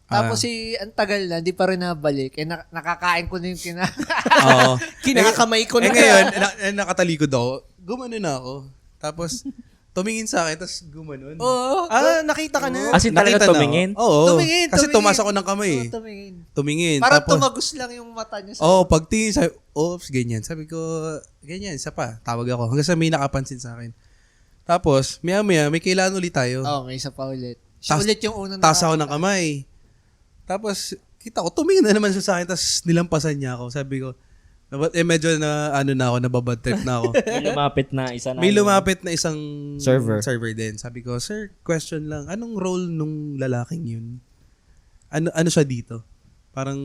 Tapos ang tagal na, di pa rin nabalik. Nakakain ko na yung oo. Kinakamay ko na. Ngayon, nakatalikod ako. Gumano na ako. Tapos, tumingin sa akin, tapos gumanon. Oo. Nakita ka na. As in talaga Nakita na tumingin? ako. Oo. Tumingin, Kasi tumingin. tumas ako ng kamay eh. Tumingin. Tumingin. Parang Tapos, tumagos lang yung mata niya sa... pagtingin sabi, ganyan. Sabi ko, ganyan, isa pa. Tawag ako. Hanggang sa may nakapansin sa akin. Tapos, maya-maya, may kailangan ulit tayo. may isa pa ulit. Siya ulit yung unang Taas ako ng kamay. Tapos, kita ko, tumingin na naman siya sa akin, tapos nilampasan niya ako. Sabi ko, medyo na, nababad trip na ako. May lumapit na isa na. May lumapit na isang Server din. Sabi ko, sir, question lang, anong role nung lalaking yun? Ano siya dito? Parang,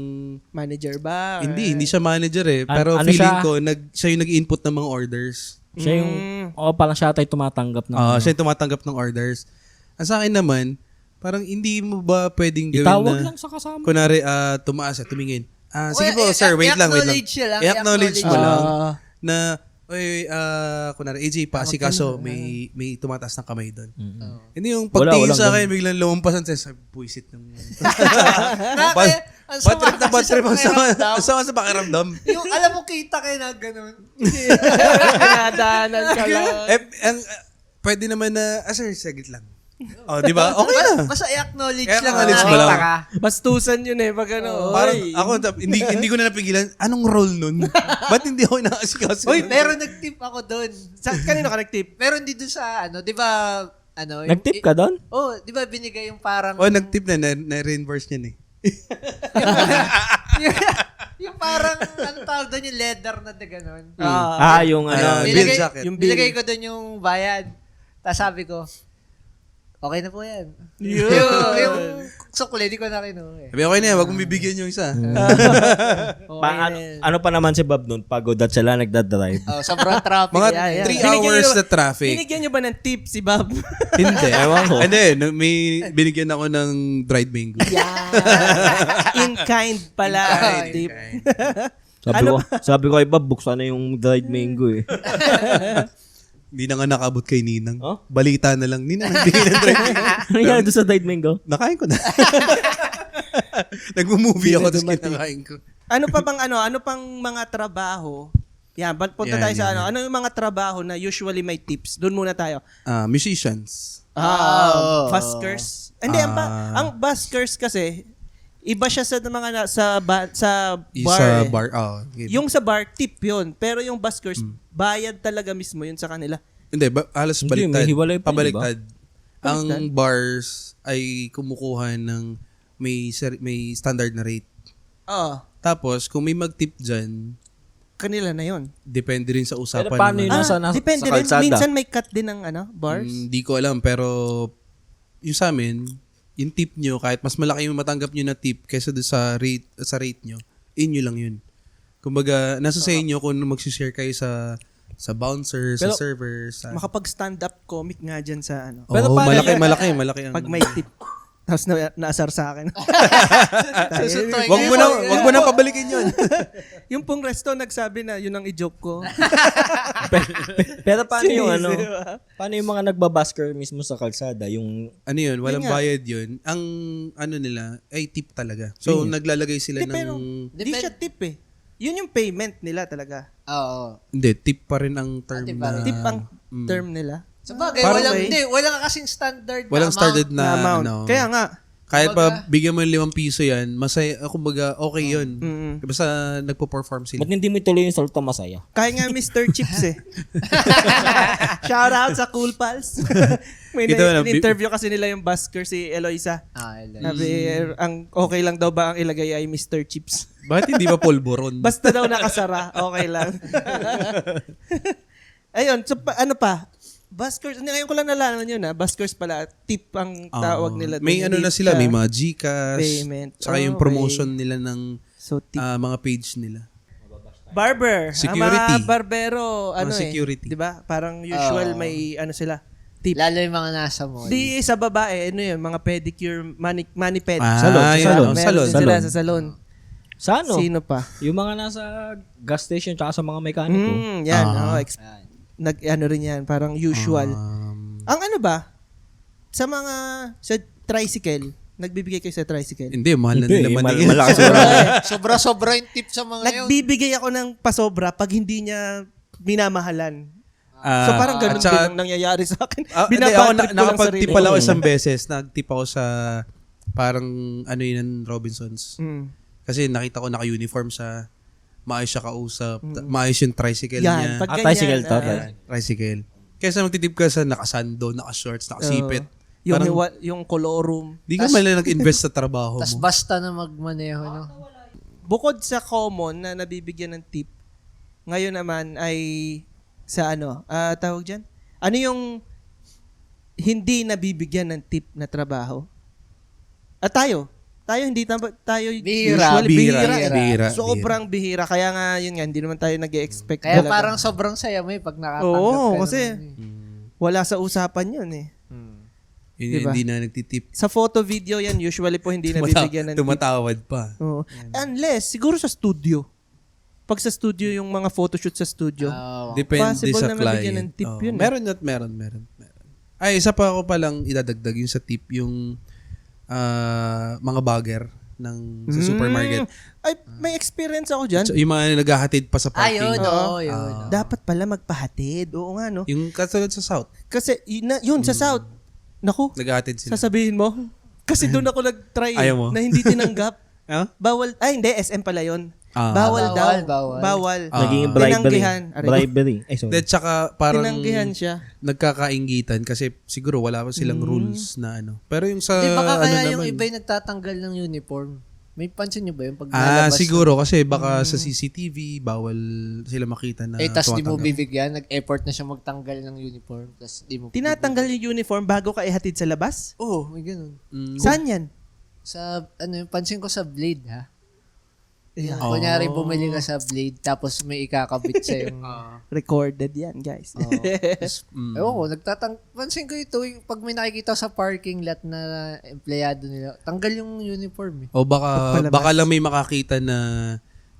Manager ba? Or- hindi siya manager eh. Pero ano feeling siya? ko, siya yung nag-input ng mga orders. Siya yung, parang siya tayo tumatanggap ng... Siya yung tumatanggap ng orders. Ang sa akin naman, parang hindi mo ba pwedeng gawin Itawag na, lang sa kasama. kunwari, tumaas at tumingin. Sige po, sir, wait lang. I-acknowledge siya lang. I-acknowledge mo lang Ah. na, kunwari, AJ, kaso may tumataas ng kamay doon. Hindi yung pagtingin Walang sa akin, biglang lumampasan sa puwisit ng... Ang Bad trip na bad kasi trip. Ang pakiramdam. sama sa pakiramdam. Yung, alam mo, kita kayo na ganun. Pinadaanan ka lang. Pwede naman na, sir, saglit lang. Di ba? Okay na. Basta i-acknowledge lang. I-acknowledge na mo lang. nakita ka. Bastusan yun eh. Pag ano. Parang oy. ako, hindi ko na napigilan, anong role nun? Ba't hindi ako inaasikaso? Uy, pero nag-tip ako doon. Kanino ka nag-tip? Meron din doon sa, di ba, Nag-tip ka doon? di ba binigay yung parang... Nag-tip na-reimburse niyan eh. yung parang, ano tawag doon, yung leather na gano'n. Yung bill jacket. Yung bill. Binigay ko doon yung bayad. Tapos sabi ko, okay na po yan. Yun. yung sukli, di ko na kinuha eh. Sabi, okay na yan, wag mong bibigyan yung isa. ano pa naman si Bob noon? Pagod at sila nagdadrive. Sobrang traffic. Mga Yeah. 3 Binigyan hours niyo ba- na traffic. Binigyan nyo ba ng tip si Bob? Hindi. Ewan ko. Hindi, may binigyan ako ng dried mango. In kind pala. In Tip. Sabi ko kay Bob, buksan na yung dried mango eh. Hindi na nga nakabot kay Ninang. Oh? Balita na lang. Ninang, nagbigay ng dried mango. Ano yan doon sa dried mango? Nakain ko na. Nagmo-movie ako, tapos kinakain ko. Ano pang mga trabaho? Yan, punta Yan, tayo sa yan. ano yung mga trabaho na usually may tips? Doon muna tayo. Musicians. Buskers. Hindi, ang buskers kasi, iba siya sa mga sa bar. Sa eh. bar. Yung sa bar, tip yun. Pero yung buskers, bayad talaga mismo yun sa kanila. Hindi, halos Hindi, baliktad. may hiwalay pa, Pabaliktad. Ang bars ay kumukuha ng may standard na rate. Oo. Tapos, kung may mag-tip dyan, Kanila na yun. depende rin sa usapan. Pero paano naman. yun? Nasa Depende rin. kalsada. Minsan may cut din ng bars. Hindi ko alam, pero yung sa amin, yung tip nyo, kahit mas malaki yung matanggap nyo na tip kaysa doon sa rate nyo, inyo lang yun. Kumbaga, nasa sa inyo kung mag-share kayo sa bouncer, sa Pero, server, sa... Makapag stand-up comic nga dyan sa Pero malaki ang... pag may tip. Tapos naasar sa akin. Susuntuin Wag mo na pabalikin yun. Yung pong resto nagsabi na yun ang i-joke ko. Pero paano yung ano? Sinis, diba? Paano yung mga nagbabasker mismo sa kalsada? Yung Ano yun, walang Yun nga. bayad yun. Ang ano nila, ay tip talaga. So, naglalagay sila Hindi, pero ng... di siya tip eh. Yun yung payment nila talaga. Oo. Hindi, tip pa rin ang term tip pa na... rin. Tip ang term nila. Sabagay, Parang walang kasing standard Walang amount. started na, Na amount. ano. Kaya nga. Kahit pa bigyan mo ng 5 piso yan, masaya, kumbaga, okay yun. Basta nagpo-perform sila. ba't hindi mo ituloy yung salto masaya? Kaya nga Mr. Chips eh. Shout out sa Cool Pals. May Ito na, interview kasi nila yung busker si Eloisa. Sabi, ang okay lang daw ba ang ilagay ay Mr. Chips? Bakit hindi ba polvoron? Basta daw nakasara, okay lang. Ayun, so ano pa? Buskers, ngayon ko lang nalaman yun buskers pala, tip ang tawag nila. May dun, ano na hindi sila, siya may mga Gcash, payment. saka yung Okay. promotion nila ng So, tip. mga page nila. Barber. Security. Ang mga barbero, ano security. Di ba? Parang usual may ano sila. Tip. Lalo yung mga nasa mall. Di sa babae, ano yun, mga pedicure, mani ped. Salon, yun, salon. Meron salon. din sila Salon. sa salon. Sa ano? Sino pa? Yung mga nasa gas station tsaka sa mga mekaniko. Yan. Ano rin yan, parang usual. Ang ano ba? Sa tricycle, nagbibigay kayo sa tricycle? Hindi, mahal na Hindi, nila maningin. malakas yun. Sobra-sobra yung tip sa mga yun. Nagbibigay ako ng pasobra pag hindi niya minamahalan. So parang ganun at saka- din ang nangyayari sa akin. Hindi, ako, Binabatrip ko lang nakapag-tip sarili pala ko. ako isang beses. Nag-tip ako sa parang ano yun ng Robinsons. Kasi nakita ko naka-uniform siya. Maayos siya kausap. Maayos yung tricycle Yan, niya. pag tricycle to. Tricycle. Kaysa magtitip ka sa nakasando, nakashorts, nakasipit. Yung, Parang yung colorum. di ka man lang nag-invest sa trabaho Tas mo. basta na magmaneho, no? Bukod sa common na nabibigyan ng tip, ngayon naman ay sa tawag dyan? Ano yung hindi nabibigyan ng tip na trabaho? Tayo hindi tayo Bihira. usually bihira. Bihira. Sobrang bihira. Kaya nga, yun nga, hindi naman tayo nag-expect. Kaya talaga. parang sobrang saya mo pag nakatanggap Oo, ka kasi naman, wala sa usapan yun eh. Yun, Diba? hindi na nagtitip. Sa photo video yan, usually po hindi nabibigyan ng tip. Tumatawad pa. Oo. Unless, siguro sa studio. Pag sa studio, yung mga photoshoot sa studio. Depende Possible sa na mabigyan client. ng tip Oo. yun eh. Meron. Ay, isa pa ako palang idadagdag yung sa tip, yung mga bagger sa supermarket. Ay, may experience ako dyan. So, yung mga naghahatid pa sa parking. Ayun, Oo. yun. Dapat pala magpahatid. Oo nga, no? Yung katulad sa South, Kasi, yun sa South. Naku, naghahatid sila. sasabihin mo. Kasi doon ako nag-try Ayaw mo? na hindi tinanggap. Huh? Bawal, hindi, SM pala yun. Bawal Bawal daw. bawal. Bawal. Naging Tinanggihan. bribery. Ay, sorry. Then, tsaka parang Tinanggihan siya. nagkakainggitan kasi siguro wala pa silang rules na ano. Pero yung sa Di ba kaya yung naman, iba yung nagtatanggal ng uniform? May pansin nyo ba yung pag nalabas? siguro kasi baka sa CCTV bawal sila makita na Tas di mo tumatanggap. bibigyan, nag-effort na siya magtanggal ng uniform, tas di mo Tinatanggal yung uniform bago ka ihatid sa labas? Oo, may ganun. Saan yan? Sa, yung pansin ko sa Blade, ha? Yeah. Kunyari, bumili ka sa Blade, tapos may ikakabit sa yung... Recorded yan, guys. Ewan ko, pansin ko ito, yung pag may nakikita sa parking lot na empleyado nila, tanggal yung uniform, eh. O baka Pagpalabas. baka lang may makakita na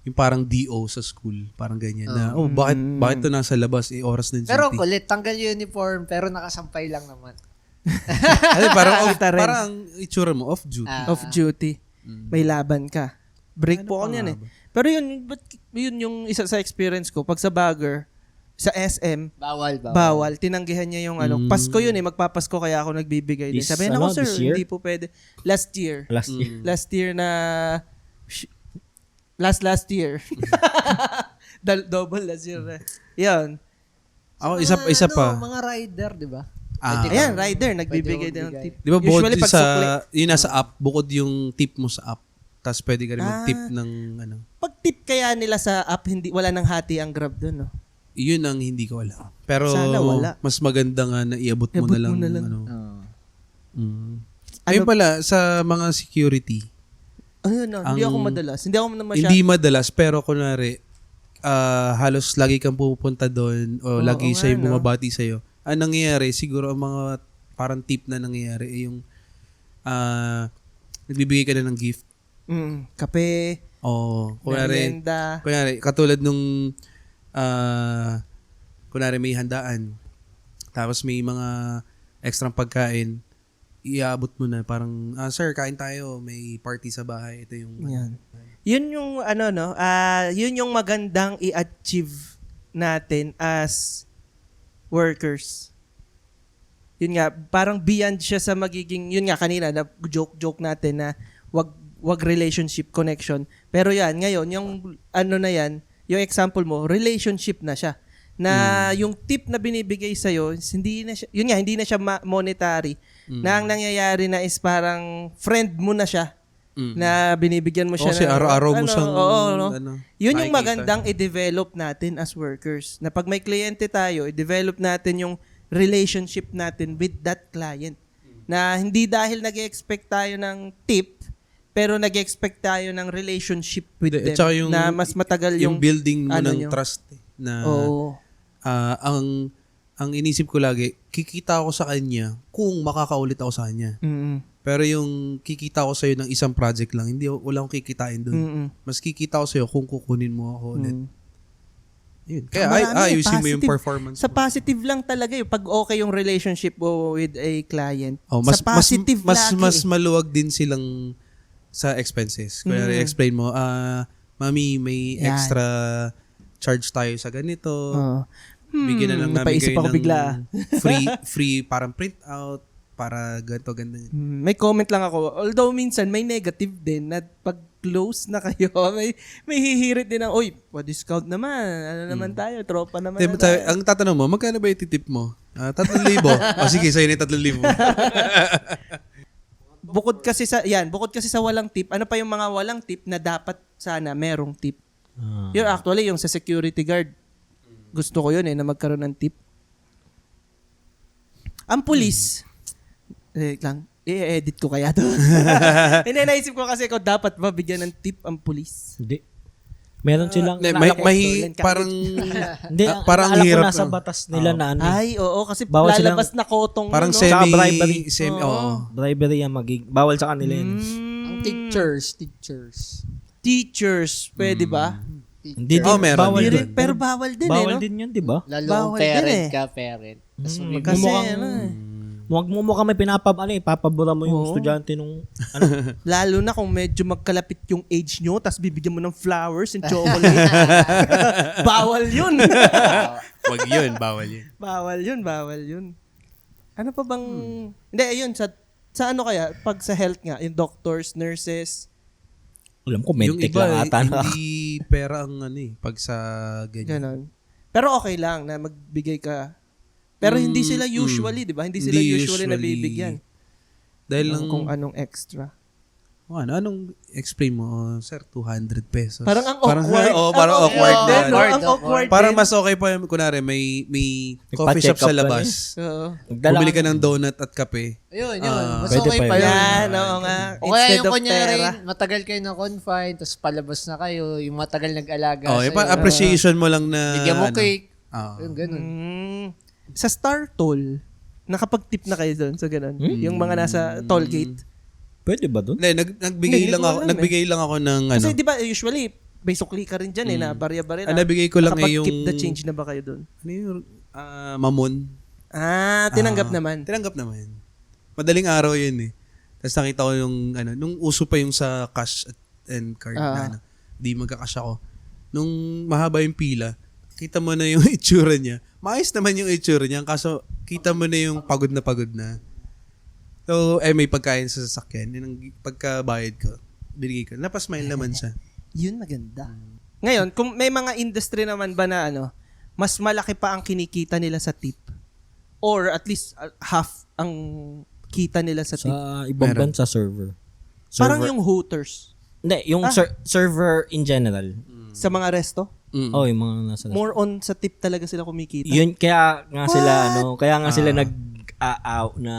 yung parang DO sa school, parang ganyan na. Bakit to nasa labas oras ng duty? Pero kulit, tanggal yung uniform, pero nakasampay lang naman. parang Kita rin. parang itsura mo off duty. Off duty. May laban ka. Break po ako niyan eh. Pero yun yung isa sa experience ko. Pag sa bagger, sa SM, Bawal. bawal. Tinanggihan niya yung Pasko yun eh. Magpapasko kaya ako nagbibigay din. This, Sabi na sir, this year? hindi po pwede. Last year. Last year. Last year na... Last year. Double last year na. Yun. Ako isa pa. Mga rider, di ba? Ayan, rider. Nagbibigay din ng magbigay. tip. Di ba bukod Usually pag sa sukli. yun nasa app, bukod yung tip mo sa app. Tapos pwede ka rin mag-tip ng ano. Pag tip kaya nila sa app, wala nang hati ang Grab doon, no? Yun ang hindi ko alam. Pero Sana wala. mas maganda nga na iabot mo Iabot na lang. mo na lang. Ano. Ano- Ayun pala, sa mga security, Ayun, no, hindi ako madalas. Hindi ako naman hindi madalas, pero kunwari, halos lagi kang pupunta doon o lagi nga, siya yung no? bumabati sa'yo. Ang nangyayari, siguro ang mga parang tip na nangyayari ay yung nagbibigay ka na ng gift. Kape, merienda. Kunyari, katulad nung, kunwari may handaan, tapos may mga extra pagkain, iabot mo na, parang, sir, kain tayo, may party sa bahay, ito yung... Yan. Yun yung yun yung magandang i-achieve natin as workers. Yun nga, parang beyond siya sa magiging, yun nga kanina, na joke natin na wag relationship connection. Pero yan, ngayon, yung na yan, yung example mo, relationship na siya. Na yung tip na binibigay sa'yo, hindi na siya, yun nga, hindi na siya monetary. Na ang nangyayari na is parang friend mo na siya. Na binibigyan mo siya Kasi araw-araw mo siyang... Yun yung magandang i-develop natin as workers. Na pag may kliyente tayo, i-develop natin yung relationship natin with that client. Na hindi dahil nag-expect tayo ng tip, pero nag-expect tayo ng relationship with them. Yung, na mas matagal yung building mo ng nyo. trust. Na ang inisip ko lagi, kikita ako sa kanya kung makakaulit ako sa kanya. Pero yung kikita ko sa'yo ng isang project lang, wala akong kikitain doon. Mas kikita ko sa'yo kung kukunin mo ako ulit. Yun. Kaya ayusin mo yung performance sa mo. positive lang talaga yung pag okay yung relationship mo with a client. Mas, sa positive mas maluwag din silang sa expenses. Kaya explain mo, mami, may extra charge tayo sa ganito. Bigyan na lang namin napaisip kayo ako ng bigla. free parang print out para ganito. May comment lang ako. Although minsan may negative din na pag close na kayo, may hihirit din ng, oy, pa-discount naman. Ano naman tayo? Tropa naman. Ang tatanong mo, magkano ba ititip mo? 3,000. Sige, sa'yo na 3,000. Bukod kasi sa walang tip, ano pa yung mga walang tip na dapat sana merong tip? Yun actually, yung sa security guard. Gusto ko yun na magkaroon ng tip. Ang pulis, i-edit ko kaya to. Hindi, naisip ko kasi ko dapat ba bigyan ng tip ang pulis? Hindi. Meron silang... Parang... Hindi, parang alam ko hirap nasa lang. batas nila na ano. Ay, oo, kasi Bawal lalabas na kotong. Parang no? Tsaka bribery. bribery yan bawal sa kanila yan. Ang Teachers, pwede ba? Hindi din, meron. bawal Meron. din. Pero bawal din Bawal no? din yun, di ba? Lalo Bawal kung parent din eh. ka, parent. Tas Kasi Huwag mo kami papabura mo yung estudyante nung lalo na kung medyo magkalapit yung age nyo, tas bibigyan mo ng flowers and chocolate. Bawal yun. Wag yun, bawal yun. Bawal yun. Ano pa bang... Hindi, ayun, sa ano kaya, pag sa health nga, yung doctors, nurses, alam ko, Yung medtech iba, lang ata. hindi pera ang pag sa ganyan. ganon. Pero okay lang na magbigay ka. Pero hindi sila usually, di ba? Hindi sila usually nabibigyan. Dahil lang, Kung anong extra. anong explain mo? Sir, 200 pesos. Parang ang awkward. Parang awkward din. No? Ang awkward Parang din. mas okay pa yung, kunwari, may coffee shop Nagpa-check sa up labas. Oo. Bumili ka ng donut at kape. Ayun. Mas Pwede okay pa pa yun. yun. Yan, oo nga. O kaya Instead yung of kunyari, pera. matagal kayo na confine, tapos palabas na kayo, yung matagal nag-alaga Yung appreciation mo lang na... bigyan mo cake. Oo. Yung ganun. Sa Star Toll, nakapag-tip na kayo doon sa ganun. Yung mga nasa toll gate. Pwede ba dun? Hindi, nagbigay Hindi lang ko ako, alam nagbigay lang ako ng Kasi di ba usually, may sukli ka rin dyan na barya-barya na. nabigay ko lang Nakapag-keep the change na ba kayo doon? Ano yung mamon? Tinanggap naman. Tinanggap naman. Madaling araw yun eh. Tapos nakita ko yung, nung uso pa yung sa cash and card na di magka-cash ako. Nung mahaba yung pila, kita mo na yung itsura niya. Maayos naman yung itsura niya, kaso kita mo na yung pagod na. So, may pagkain sa sasakyan. Yun ang pagkabayad ko, binigay ko. Napasmile naman siya. Yun maganda. Ngayon, kung may mga industry naman ba na mas malaki pa ang kinikita nila sa tip? Or at least half ang kita nila sa tip? Sa ibang bansa, server. Parang yung Hooters. Hindi, yung server in general. Sa mga resto? Oh, yung mga nasa... More on sa tip talaga sila kumikita. Yun, kaya nga sila nag-out na...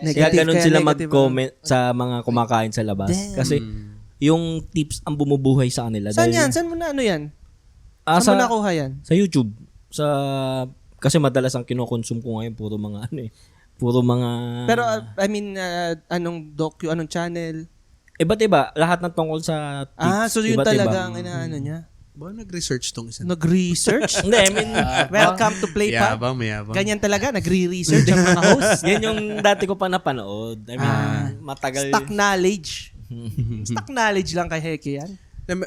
Kaya ganun sila mag-comment sa mga kumakain sa labas. Damn. Kasi yung tips ang bumubuhay sa kanila. Saan dahil- yan? Saan mo na yan? sa Saan mo nakuha yan? YouTube. Kasi madalas ang kinokonsume ko ngayon puro Puro mga... Pero, I mean, anong docu, anong channel? Iba't iba. Lahat ng tungkol sa tips. So yun iba't talaga iba. ang inaano niya. Ba, nag-research tong isa. Nag-research? Hindi, I mean, Welcome to PlayPod. Mayabang. Ganyan talaga, nagre-research ang mga hosts. yan yung dati ko pa napanood. I mean, matagal. Stock knowledge. Stock knowledge lang kay Heki yan.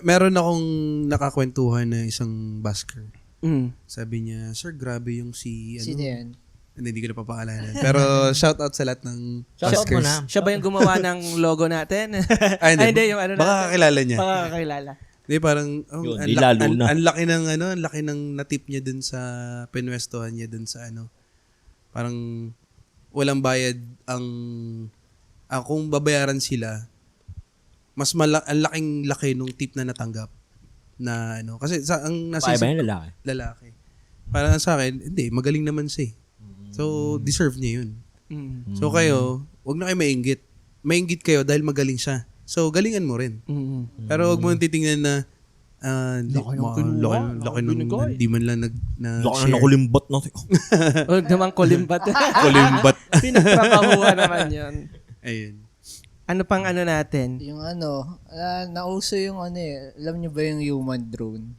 Meron akong nakakwentuhan na isang busker. Mm. Sabi niya, sir, grabe yung Sino yan? Hindi ko na papakalanan. Pero shout out sa lahat ng Shout out mo buskers. na. Siya ba yung gumawa ng logo natin? Ay, Ay, hindi, yung ano baka natin. kakilala niya. Baka kakilala. Hindi, parang, Yun, ang ilalo na. ang laki ng, ang laki ng natip niya dun sa, pinwestohan niya dun sa, parang, walang bayad kung babayaran sila, mas ang laking laki nung tip na natanggap. Na, kasi, ang nasa Pa iba yung lalaki. lalaki. Parang sa akin, hindi, magaling naman siya eh. So, deserve niya yun. Mm. So, kayo, wag na kayo mainggit. Mainggit kayo dahil magaling siya. So, galingan mo rin. Mm. Pero wag mo titingnan na laki nung binigay. di man lang Laki na share. nakulimbot natin. Huwag naman kulimbat. Kulimbat. Pinagtrabahuan naman yun. Ayun. Ano pang ano natin? Yung nauso yung alam nyo ba yung human drone?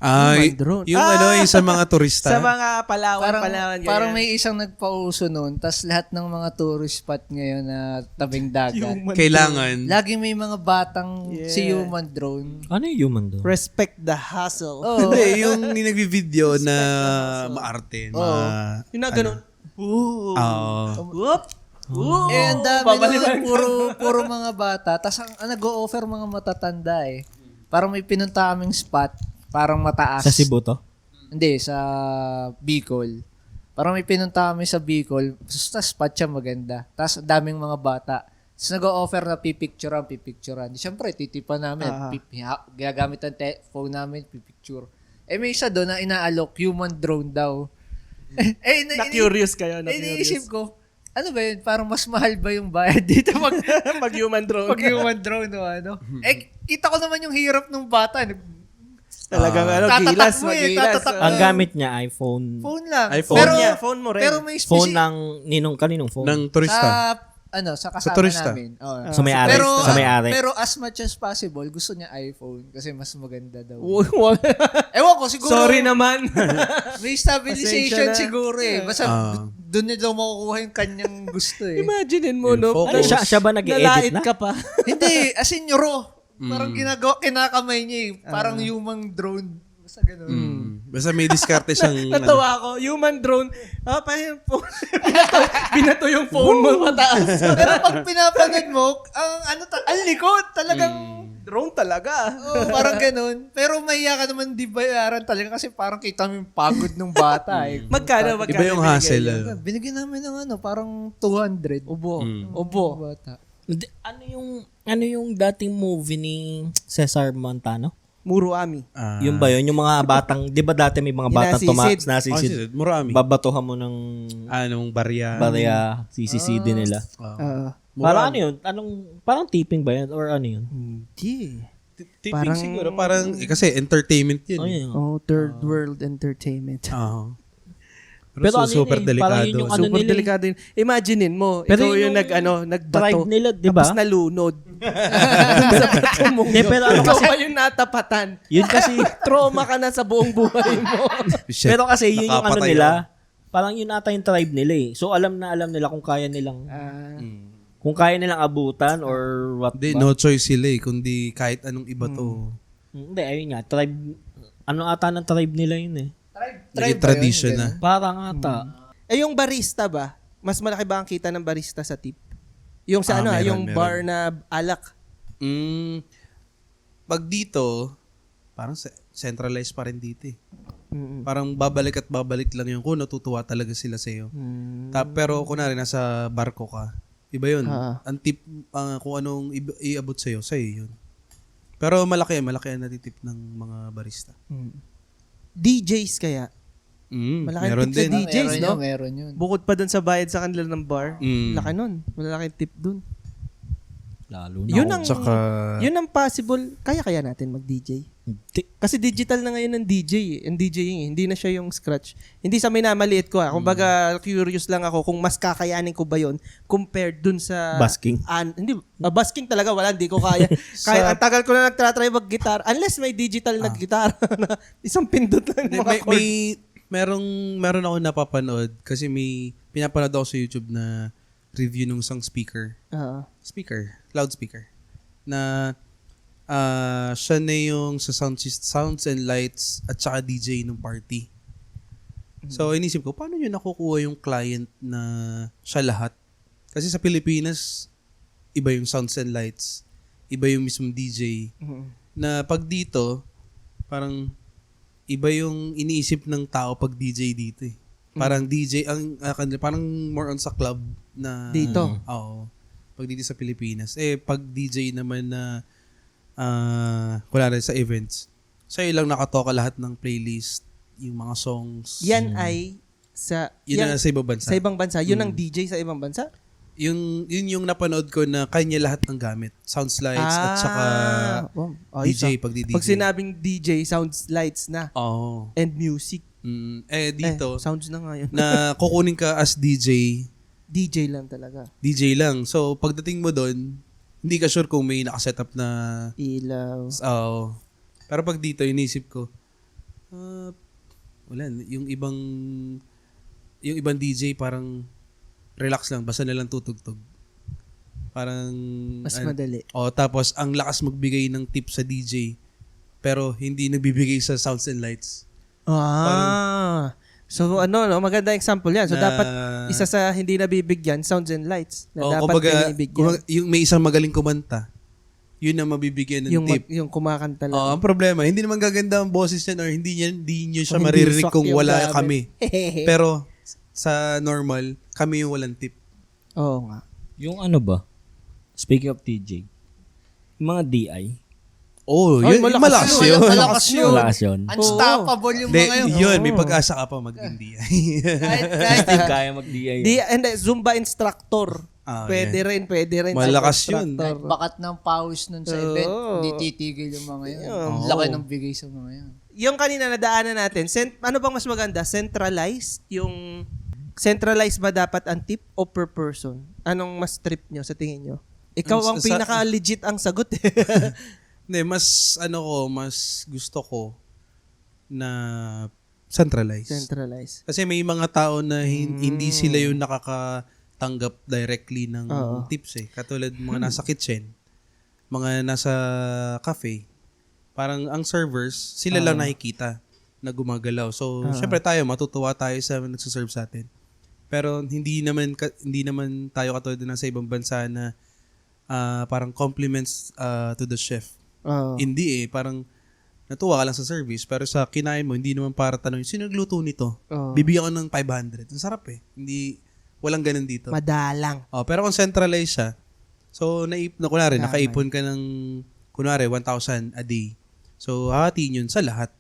Ay, drone. yung yung sa mga turista. Sa mga Palawan, ganyan. Parang may isang nagpauso noon, tas lahat ng mga tourist spot ngayon na tabing dagat. Kailangan. Laging may mga batang si human drone. Ano yung human doon? Respect the hustle. Oh, Hindi, yung nagbi-video na maarte. Yung na ganun. Ooh. Whoop. Ooh. ang dami nun, puro mga bata. Tas ang nag-o-offer mga matatanda eh. Parang may pinunta kaming spot, parang mataas. Sa Cebu to? Hindi, sa Bicol. Parang may pinunta kami sa Bicol, sa spot siya maganda. Tapos daming mga bata. Tapos nag-o-offer na pipicturean. Siyempre, titipan namin. Gagamit ang phone namin, pipicture. May isa doon na inaalok, human drone daw. Na-curious kayo, Iniisip ko, ano ba yun? Parang mas mahal ba yung bayad dito Pag human drone. pag human drone o ano? Kita ko naman yung hirap ng bata. Talagang Tatatak gilas, mo eh, magilas. tatatak Ang gamit niya, iPhone. Phone lang. iPhone. Phone niya, phone mo rin. Pero may Phone ng kaninong phone? Ng turista. sa kasama turista. namin. Sa may-ari. Sa may-ari. Pero as much as possible, gusto niya iPhone kasi mas maganda daw. Wala. Ewan ko, siguro. Sorry naman. May Pasensya stabilization na. siguro eh. Basta doon niya daw makukuha yung kanyang gusto eh. Imaginein mo, no? Yung Ano, siya ba nag-i-edit Nalait na? ka pa. Hindi, as in yung raw. Parang kinakamay niya eh. Parang humang drone. Basta ganun. Basta may diskarte siyang Natawa ako. Human drone. Parang phone. Binato yung phone mo mataas. Pero pag pinapanood mo, ang likod talagang Drone talaga. parang ganun. Pero mahiya ka naman di bayaran talaga kasi parang kita mo yung pagod ng bata eh. Magkano? Iba yung hassle. Binigyan namin ng parang 200. Ubo. Bata. Hindi, ano yung dating movie ni Cesar Montano? Muruami. Yung ba yun? Yung mga batang, di ba dati may mga batang Nasisid. nasisid? Murami. Babatuhan mo ng Anong barya. barya, sisisidin nila. Parang ano yun? Parang tipping ba yun? Or ano yun? Hindi. Tipping Parang- siguro. Parang, kasi entertainment yun. Ano yun? Third world entertainment. Oo. Pero ano yun super eh, delikado. parang yun yung ano Super nila eh. delikado yun. Imaginein mo, Pero ikaw yung yung nagbato. tribe nila, di ba? Tapos nalunod. Dun sa bato mo. Hindi, pero ano Ikaw kasi- pa yung natapatan. Yun kasi, Trauma ka na sa buong buhay mo. Shit. pero kasi yun yung ano Nakapatay nila, parang yun ata yung tribe nila eh. So alam nila kung kaya nilang, kung kaya nilang abutan or what Hindi, ba. no choice sila eh. Kundi kahit anong iba to. Hindi, ayun nga, tribe, ano ata ng tribe nila yun eh. Naging tradition na. Parang ata. Yung barista ba? Mas malaki ba ang kita ng barista sa tip? Yung sa Meron, yung meron. bar na alak. Pag dito, parang centralized pa rin dito eh. Parang babalik at babalik lang yun kung natutuwa talaga sila sa iyo. Pero kunwari nasa barko ka, iba yun. Ang tip, kung anong iabot sa iyo yun. Pero malaki ang natitip ng mga barista. DJs kaya. Malaki Meron tip sa din. DJs, no? Meron yun. Bukod pa dun sa bayad sa kanila ng bar, laki nun. Malaki tip dun. Lalo na. Yun ang, Tsaka, yun ang possible. Kaya natin mag-DJ. Kasi digital na ngayon ng DJ eh. Ang DJing eh. Hindi na siya yung scratch. Hindi sa minamaliit ko Kumbaga, curious lang ako kung mas kakayanin ko ba yon compared dun sa... Basking? Hindi. Basking talaga, wala. Hindi ko kaya. Kaya ang tagal ko na nagtatry mag-guitar. Unless may digital na guitar na isang pindot lang yung mga chord. Meron ako napapanood kasi may pinapanood ako sa YouTube na review ng isang speaker. Loudspeaker. Na siya na yung sa sounds and lights at saka DJ ng party. So, inisip ko, paano nyo nakukuha yung client na siya lahat? Kasi sa Pilipinas, iba yung sounds and lights, iba yung mismong DJ. Na pag dito, parang iba yung iniisip ng tao pag DJ dito eh. Parang DJ, parang more on sa club na... Dito? Oo. Pag dito sa Pilipinas. Pag DJ naman na kunwari sa events, sa'yo lang nakatoka lahat ng playlist, yung mga songs. Yan ay sa... Yun na sa ibang bansa. Sa ibang bansa. Yun ang DJ sa ibang bansa? Yun yung napanood ko na kanya lahat ng gamit. Sounds lights at saka DJ pag di-DJ. Pag sinabing DJ, sounds lights na. Oo. And music. Dito, sounds na nga yun. na kukunin ka as DJ, DJ lang talaga. DJ lang. So, pagdating mo doon, hindi ka sure kung may nakasetup na ilaw. Oo. Pero pag dito, inisip ko, wala. Yung ibang DJ parang relax lang, basta nalang tutugtog. Parang... Mas madali. Tapos ang lakas magbigay ng tip sa DJ, pero hindi nagbibigay sa sounds and lights. So maganda example yan. So dapat isa sa hindi nabibigyan, sounds and lights. Na dapat binibigyan. Yung may isang magaling kumanta, yun ang mabibigyan ng tip. Yung kumakanta lang. Ang problema, hindi naman gaganda ang boses niyan or hindi nyo siya maririnig kung wala kami. Pero sa normal, kami yung walang tip. Oo nga. Yung ano ba? Speaking of DJ, yung mga DI. Yun, malakas yun. Malakas yun. Unstoppable yung mga yun. Yun, may pag-asa ka pa maging DI. Steve kaya mag-DI. Zumba instructor. Pwede rin. Malakas yun. Kahit bakat ng pawis nun sa event, hindi titigil yung mga yun. Laki ng bigay sa mga yun. Yung kanina nadaanan natin, ano bang mas maganda? Centralized? Yung centralized ba dapat ang tip o per person? Anong mas trip nyo sa tingin nyo? Ikaw ang pinaka-legit ang sagot eh. Hindi, mas gusto ko na centralized. Kasi may mga tao na hindi sila yung nakakatanggap directly ng tips eh. Katulad mga nasa kitchen, mga nasa cafe. Parang ang servers, sila lang nakikita na gumagalaw. So, syempre tayo, matutuwa tayo sa nagsaserve sa atin. Pero hindi naman tayo katulad na sa ibang bansa na parang compliments to the chef. Hindi parang natuwa ka lang sa service pero sa kinain mo hindi naman para tanongin sino nagluto nito. Bibigyan ko ng 500. Ang sarap eh. Hindi walang ganun dito. Madalang. Pero kung centralized siya, so kunwari nakaipon ka ng kunwari 1,000 a day. So hahatiin yun sa lahat.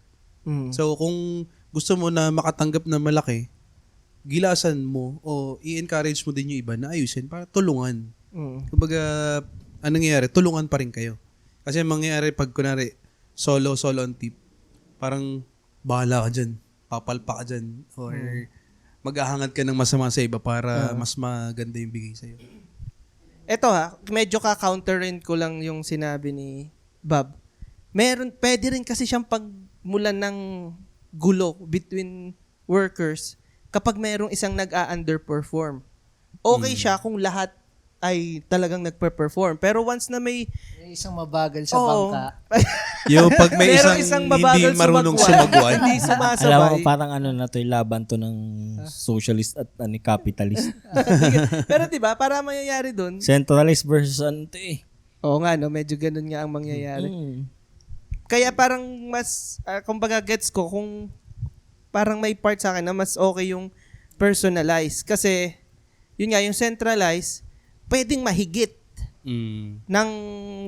So kung gusto mo na makatanggap na malaki, gilasan mo o i-encourage mo din yung iba na ayusin para tulungan. Kumbaga, anong nangyayari? Tulungan pa rin kayo. Kasi ang mangyayari pag kunwari solo ang tip, parang bahala ka dyan, papalpa ka dyan, or maghahangad ka ng masama sa iba para mas maganda yung bigay sa'yo. Eto medyo ka-counterin ko lang yung sinabi ni Bob. Pwede rin kasi siyang pagmulan ng gulo between workers kapag mayroong isang nag-a-underperform. Okay siya kung lahat ay talagang nagpe-perform. Pero once na may isang mabagal sa bangka. Yung pag may isang hindi marunong sumagwan. Hindi sumasabay. Alam mo, parang na to, laban to ng socialist at capitalist. Pero diba, para mangyayari dun. Centralized versus ano to eh. Oo nga, medyo ganun nga ang mangyayari. Kaya parang mas, kumbaga gets ko kung parang may part sa akin na mas okay yung personalized. Kasi, yun nga, yung centralized, pwedeng mahigit ng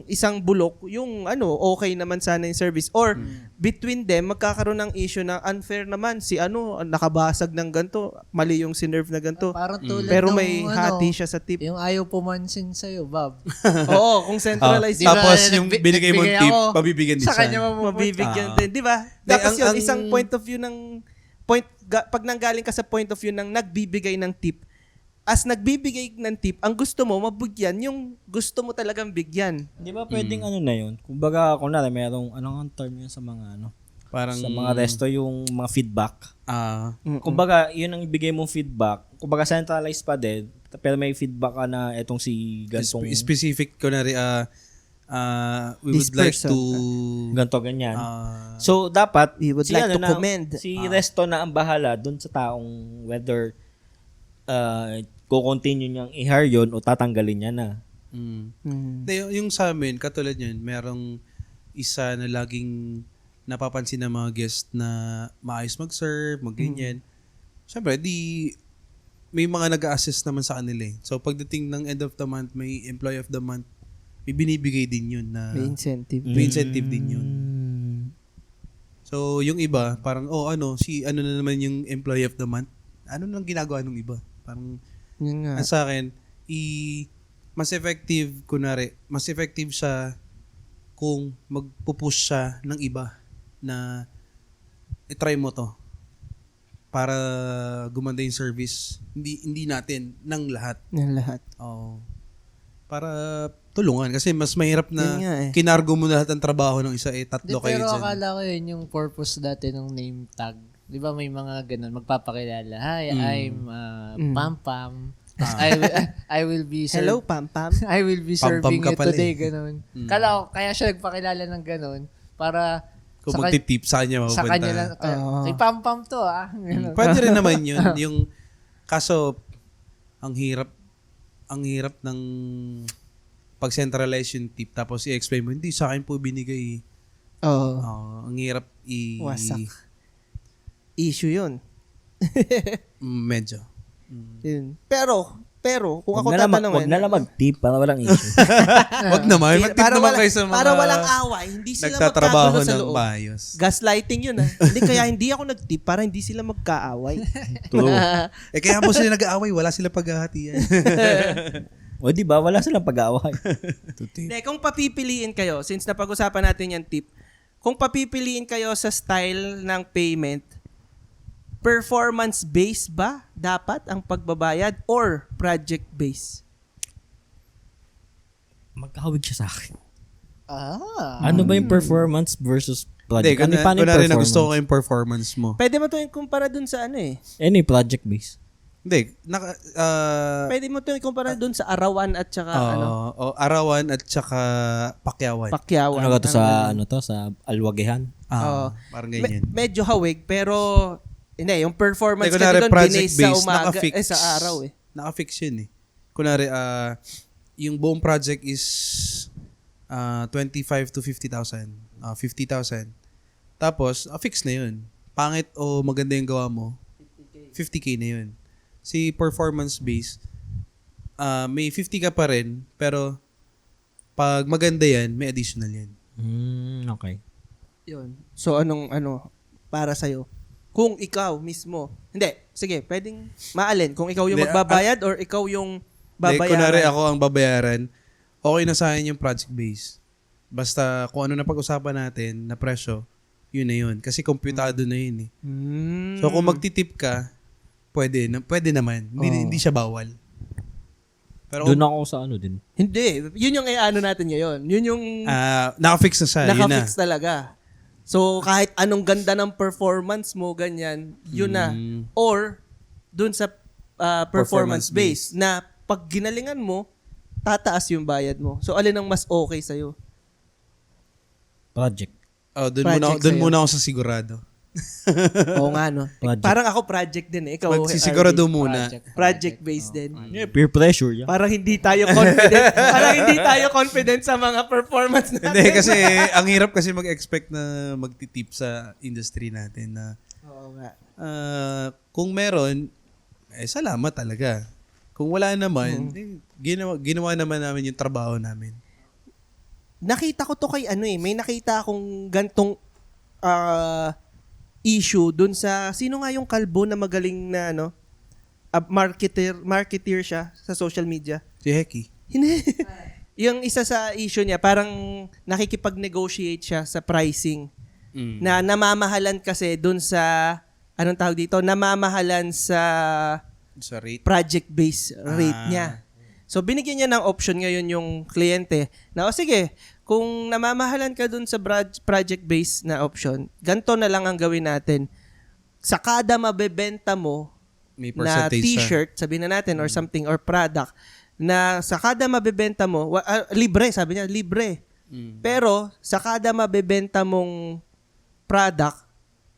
isang bulok, yung okay naman sana yung service. Or between them, magkakaroon ng issue na unfair naman. Si nakabasag ng ganito, mali yung sinerve na ganito. Parang tulad Pero nung, may hati siya sa tip. Yung ayaw pumansin sa'yo, Bob. Oo, kung centralized. Di ba, Tapos yung binigay mong nagbigay tip, ako, pabibigyan din sa siya. kanya Mabibigyan Ah. din, di ba? Tapos ang- yun, ang- isang point of view ng pag nanggaling ka sa point of view ng nagbibigay ng tip, as nagbibigay ng tip, ang gusto mo, mabigyan yung gusto mo talagang bigyan. Di ba pwedeng ano na yun? Kumbaga, kunwari, merong, anong term yun sa mga, Parang, sa mga resto, yung mga feedback. Kumbaga, yun ang ibigay mong feedback. Kumbaga, centralized pa din, pero may feedback ka na etong si gantong, specific, kunwari, we This would like person, to, ganto, ganyan. ah, So, dapat, We would like to commend. si resto na ang bahala dun sa taong whether ko-continue niyang i-hire yun o tatanggalin niya na. Hindi, yung sa amin, katulad yun, merong isa na laging napapansin ng mga guest na maayos mag-serve, mag-ganyan. Siyempre, may mga nag-a-assist naman sa kanila eh. So, pagdating ng end of the month, may employee of the month, may binibigay din yun na May incentive. may incentive din yun. So, yung iba, parang, na naman yung employee of the month? Ano nang ginagawa ng iba? Parang, Yun nga. sa akin, mas effective, mas effective siya kung magpupush siya ng iba na i-try mo to para gumanda yung service. Hindi natin, ng lahat. Yan lahat. Oo. Para tulungan. Kasi mas mahirap Yun na nga eh. kinargo mo na lahat ng trabaho ng isa, tatlo kayo Pero dyan. akala ko yun yung purpose dati ng name tag. Di ba may mga ganun, magpapakilala. Hi, I'm Pam Pam. Tas I will be Hello, Pam Pam. I will be Pam-pam serving ka you pala today, eh. ganun. Kala ko, kaya siya nagpakilala ng ganun para Kung sa magtitip sa kanya, sa mapupunta. kanya lang, kay Pam Pam to Ganun. Pwede rin naman yun. Yung, kaso, ang hirap ng pag-centralize yung tip tapos i-explain mo, hindi sa akin po binigay. Oo. Ang hirap Wasak. Issue yun. Medyo. Yun. Pero, kung ako Wag tatanungin, na lang mag-tip para walang issue. Wag naman. Mag-tip para naman wala- kayo sa mga para walang away, hindi sila nagtatrabaho magkagulo sa ng loob. maayos. Gaslighting yun Hindi, kaya hindi ako nag-tip para hindi sila magkaaway. True. Kaya po sila nag-aaway, wala sila paghahatian. O di ba wala silang pag-aaway. Hindi, kung papipiliin kayo, since napag-usapan natin yung tip, kung papipiliin kayo sa style ng payment, performance-based ba dapat ang pagbabayad or project-based? Magkahawig siya sa akin. Ah. Ano ba yung performance versus Hindi, project? Paano yung kunwari performance? nagusto ko yung performance mo. Pwede mo ito ikumpara dun sa Any project base. Hindi, Pwede mo ito ikumpara dun sa arawan at saka arawan at saka pakyawan. pakyawan. Ano ka to sa sa alwagehan? Parang ganyan. Medyo hawig, pero hindi, yung performance Hindi, kasi kunwari, doon, binase sa project-based, umaga, naka-fix. sa araw Naka-fix yun eh. Kunwari, yung buong project is 25 to 50,000. 50,000. Tapos, fix na yun. Pangit o maganda yung gawa mo, 50K na yun. Si performance-based, may 50 ka pa rin, pero pag maganda yan, may additional yan. Okay. Yun. So, para sa'yo? Kung ikaw mismo, hindi, sige, pwedeng maalin. Kung ikaw yung Hindi, magbabayad or ikaw yung Like, babayaran. kunwari ako ang babayaran, okay na sa akin yung project base. Basta kung ano na pag-usapan natin na presyo, yun na yun. Kasi komputado na yun eh. So kung magtitip ka, pwede naman. Hindi siya bawal. Pero Doon ako sa din. Hindi. Yun yung natin ngayon. Yun yung naka-fix na siya. Yun na. naka-fix talaga. So, kahit anong ganda ng performance mo, ganyan, yun na. Or, dun sa performance-based na pag ginalingan mo, tataas yung bayad mo. So, alin ang mas okay sa'yo? Project. Project Doon sa'yo. muna ako sa sigurado. Oo nga, no? Project. Parang ako project din eh. Ikaw, Magsisigurado RD. muna. Project-based din. Yeah, peer pressure yan. Parang hindi tayo confident sa mga performance natin. Hindi, kasi ang hirap kasi mag-expect na magtitip sa industry natin na Oo nga. kung meron, salamat talaga. Kung wala naman, ginawa naman namin yung trabaho namin. Nakita ko to kay may nakita akong gantong issue dun sa, sino nga yung kalbo na magaling na marketeer siya sa social media. Si Heki. Hindi. Yung isa sa issue niya, parang nakikipag-negotiate siya sa pricing. Na namamahalan kasi dun sa, anong tawag dito? Namamahalan sa Sa rate. project-based rate niya. So, binigyan niya ng option ngayon yung kliyente na, sige, kung namamahalan ka dun sa project-based na option, ganito na lang ang gawin natin. Sa kada mabebenta mo May na percentage t-shirt, sabihin na natin, or something, or product, na sa kada mabebenta mo, libre, sabi niya, libre. Pero, sa kada mabebenta mong product,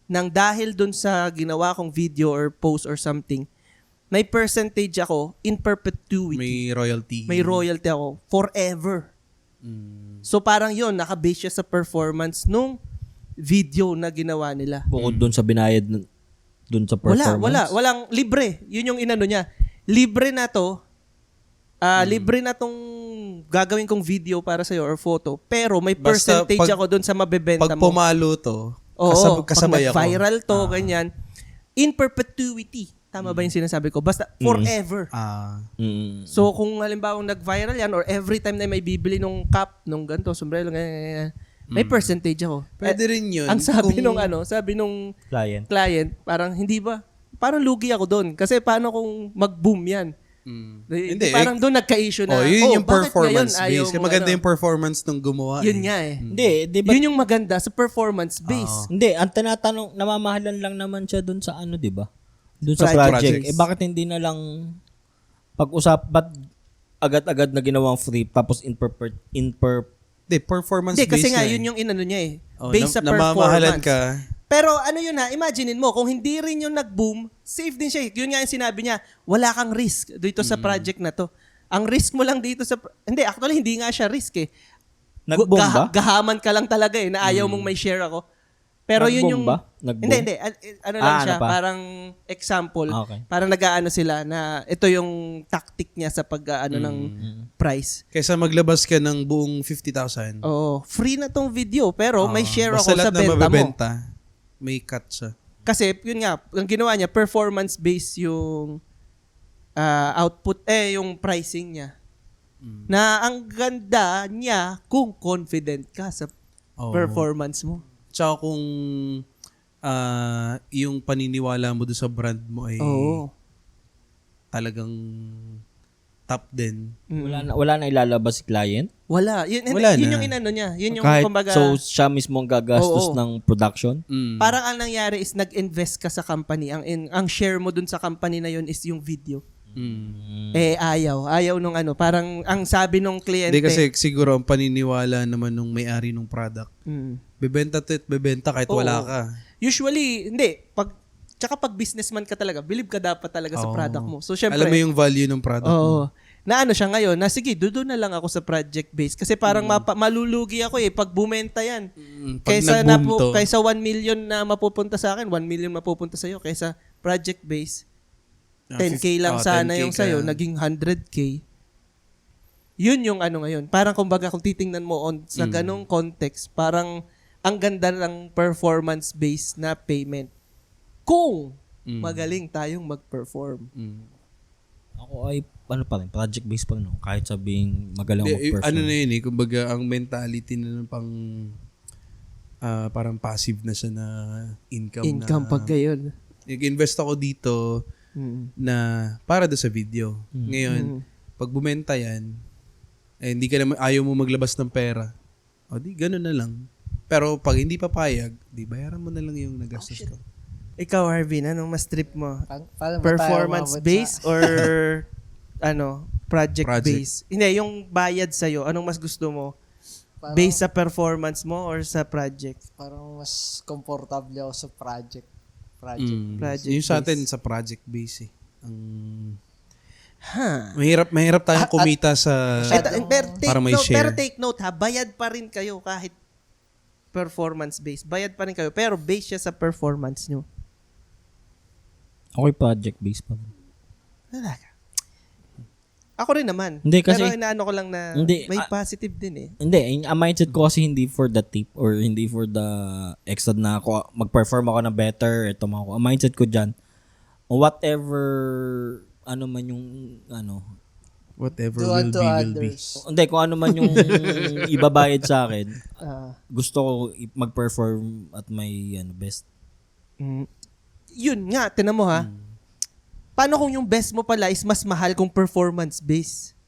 nang dahil dun sa ginawa kong video or post or something, may percentage ako in perpetuity. May royalty. May royalty ako forever. So parang yun, nakabase siya sa performance nung video na ginawa nila. Bukod doon sa binayad doon sa performance. Walang libre. Yun yung inano niya. Libre na to. Libre na tong gagawin kong video para sa'yo or photo. Pero may Basta percentage ako doon sa mabebenta Pag mo. pumalo to, pag kasabay ako. viral to, ganyan. In perpetuity. Tama ba yung sinasabi ko? Basta forever. So, kung halimbawa nag-viral yan or every time na may bibili nung cap, nung ganito, sombrero, ganyan, may percentage ako. Pwede rin yun. Ang sabi kung- nung Client. parang hindi ba? Parang lugi ako doon. Kasi paano kung mag-boom yan? Hindi. Parang doon nagka-issue na, yun yung bakit performance ngayon ayaw base. mo, Maganda yung performance nung gumawa. Yun nga eh. Hindi, di ba? Yun yung maganda sa performance base. Hindi, ang tinatanong, namamahalan lang naman siya doon sa di ba? Doon sa Project. project. Bakit hindi na lang ba't agad-agad na ginawang free tapos Hindi, performance Hindi, base kasi nga, na yun yung inano niya eh. Oh, Based sa namamahalan performance. ka. Pero ano yun imaginein mo, kung hindi rin yung nag-boom, safe din siya. Yun nga yung sinabi niya, wala kang risk dito sa project na to. Ang risk mo lang dito actually, hindi nga siya risk eh. Nag-boom ba? Gahaman ka lang talaga eh, na ayaw mong may share ako. Pero yun yung... Nag-boom ba? Nag-boom? Hindi. Ano lang siya, ano pa? parang example. Okay. Parang nag-aano sila na ito yung tactic niya sa pag-ano ng price. Kaysa maglabas ka ng buong 50,000. Oo. Free na tong video, pero may share Basta ako sa lahat na benta mo. mabebenta, may cut siya. Kasi, yun nga, ang ginawa niya, performance-based yung output, yung pricing niya. Na ang ganda niya kung confident ka sa performance mo. Tsaka kung yung paniniwala mo doon sa brand mo ay talagang top din. Wala na ilalabas si client? Wala. Yun Wala yun na. yung inano niya. Yun yung Kahit, kumbaga, so siya mismo ang gagastos Oo. ng production? parang ang nangyari is nag-invest ka sa company. Ang share mo dun sa company na yun is yung video. Ayaw nung parang ang sabi nung kliyente. Hindi kasi siguro ang paniniwala naman nung may-ari ng product. Bebenta kahit wala ka. Usually, hindi. Tsaka pag businessman ka talaga, believe ka dapat talaga sa product mo. So, syempre, Alam mo yung value ng product mo. Na siya ngayon, na sige, doon na lang ako sa project base. Kasi parang malulugi ako pag bumenta yan. Pag Kaysa, nag-boom to. kaysa 1 million na mapupunta sa akin, 1 million mapupunta sa'yo. Kaysa project base, 10K lang sana 10K yung sa'yo, naging 100K. Yun yung ngayon. Parang kumbaga kung titingnan mo sa ganong context, parang ang ganda ng performance-based na payment. Kung magaling tayong mag-perform. Ako ay, pa rin, project-based pa rin. Kahit sabing magalang mag-perform. Ano na yun kumbaga ang mentality na pang parang passive na siya na income na. Pag gayon. Nag-invest ako dito na para doon sa video. Ngayon, pag bumenta yan, hindi ka naman, ayaw mo maglabas ng pera. O di, gano'n na lang. Pero pag hindi papayag, di bayaran mo na lang yung nagastos ko. Ikaw, Harvin, anong mas trip mo? Paano ba tayo Performance-based or Project. project-based? Hindi, yung bayad sa'yo, anong mas gusto mo? Based sa performance mo or sa project? Parang mas komportable ako sa project. Project Yung sa base. atin, sa project base Mahirap tayong kumita sa... Pero take note ha, bayad pa rin kayo kahit performance-based. Bayad pa rin kayo, pero based siya sa performance nyo. Ako'y project-based pa rin. Talaga. Ako rin naman. Hindi, kasi- Pero inaano ko lang na Hindi, may positive din eh. Hindi, ang mindset ko kasi hindi for the tip or hindi for the extra na ako mag-perform ako na better, ito mga ako. Ang mindset ko dyan, whatever ano man yung Whatever Do will unto be, will be. others. hindi, kung ano man yung ibabayad sa akin, Ah, gusto ko mag-perform at my best. yun nga, tinan mo ha. Paano kung yung best mo pala is mas mahal kung performance-based?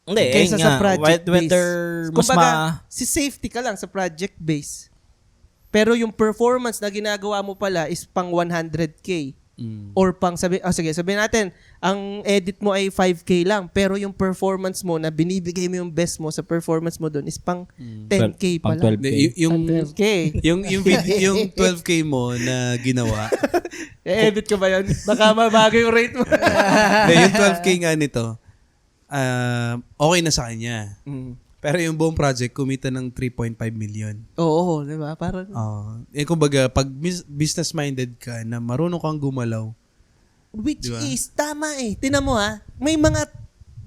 Hindi, Kaysa ayun sa nga, project-based. whether mas Kumbaga, si safety ka lang sa project-based. Pero yung performance na ginagawa mo pala is pang 100K. Or pang sabihin natin, ang edit mo ay 5K lang, pero yung performance mo na binibigay mo yung best mo sa performance mo doon is pang 10K pang pala. 12K. Hindi, yung 12K. yung 12K mo na ginawa. edit ko ba yun? Baka mabago yung rate mo. Hindi, yung 12K nga nito, okay na sa kanya. Pero yung buong project, kumita ng 3.5 million. Oo, di ba? Parang, Kumbaga, pag business-minded ka na marunong kang gumalaw, which Diba? is, tama eh. Tinan mo ha, may mga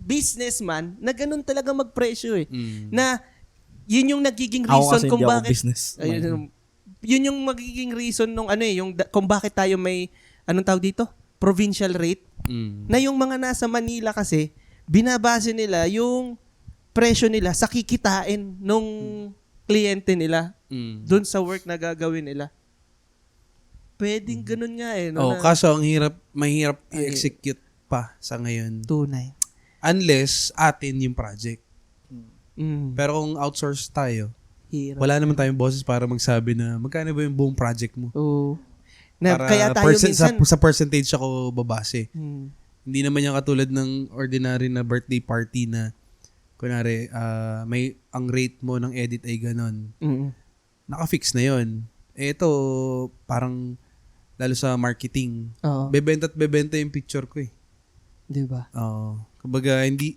businessman na ganun talaga magpresyo eh. Na, yun yung nagiging Ako reason kasi kung hindi ako bakit, business. yun yung magiging reason nung kung bakit tayo may, anong tawag dito? Provincial rate. Na yung mga nasa Manila kasi, binabase nila yung presyo nila sa kikitain nung kliyente nila dun sa work na gagawin nila. Pwedeng ganun nga eh. No, kaso ang mahirap i-execute pa sa ngayon. tunay. Unless atin yung project. Mm, Pero kung outsource tayo, hirap. wala naman tayong bosses para magsabi na magkano ba yung buong project mo. Oo. Na, Para kaya tayo minsan... sa percentage ako babase. Mm, Hindi naman yung katulad ng ordinary na birthday party na kunwari, ang rate mo ng edit ay ganon. Naka-fix na yon. Ito, parang, lalo sa marketing, Oo. bebenta yung picture ko eh. Di ba? Kumbaga, hindi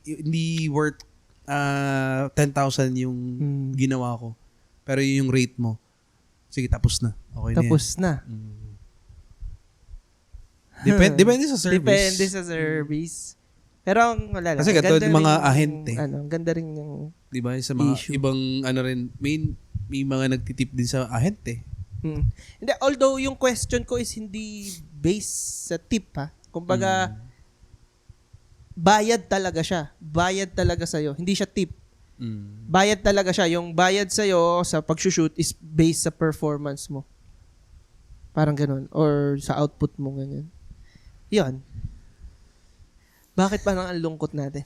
worth 10,000 yung ginawa ko. Pero yun yung rate mo. Sige, tapos na. Okay Tapos na. na yan. Depende sa service. Depende sa service. Pero wala lang. Kasi katulad Ganda ng mga rin ahente. ang ganda rin yung... Di ba? Sa mga Issue. ibang rin, may mga nagtitip din sa ahente. Hindi, although yung question ko is hindi based sa tip ha. Kumbaga, bayad talaga siya. Bayad talaga sa'yo. Hindi siya tip. Bayad talaga siya. Yung bayad sa'yo sa pag-shoot is based sa performance mo. Parang ganun. Or sa output mo, ganyan. Yun. Bakit parang ang lungkot natin?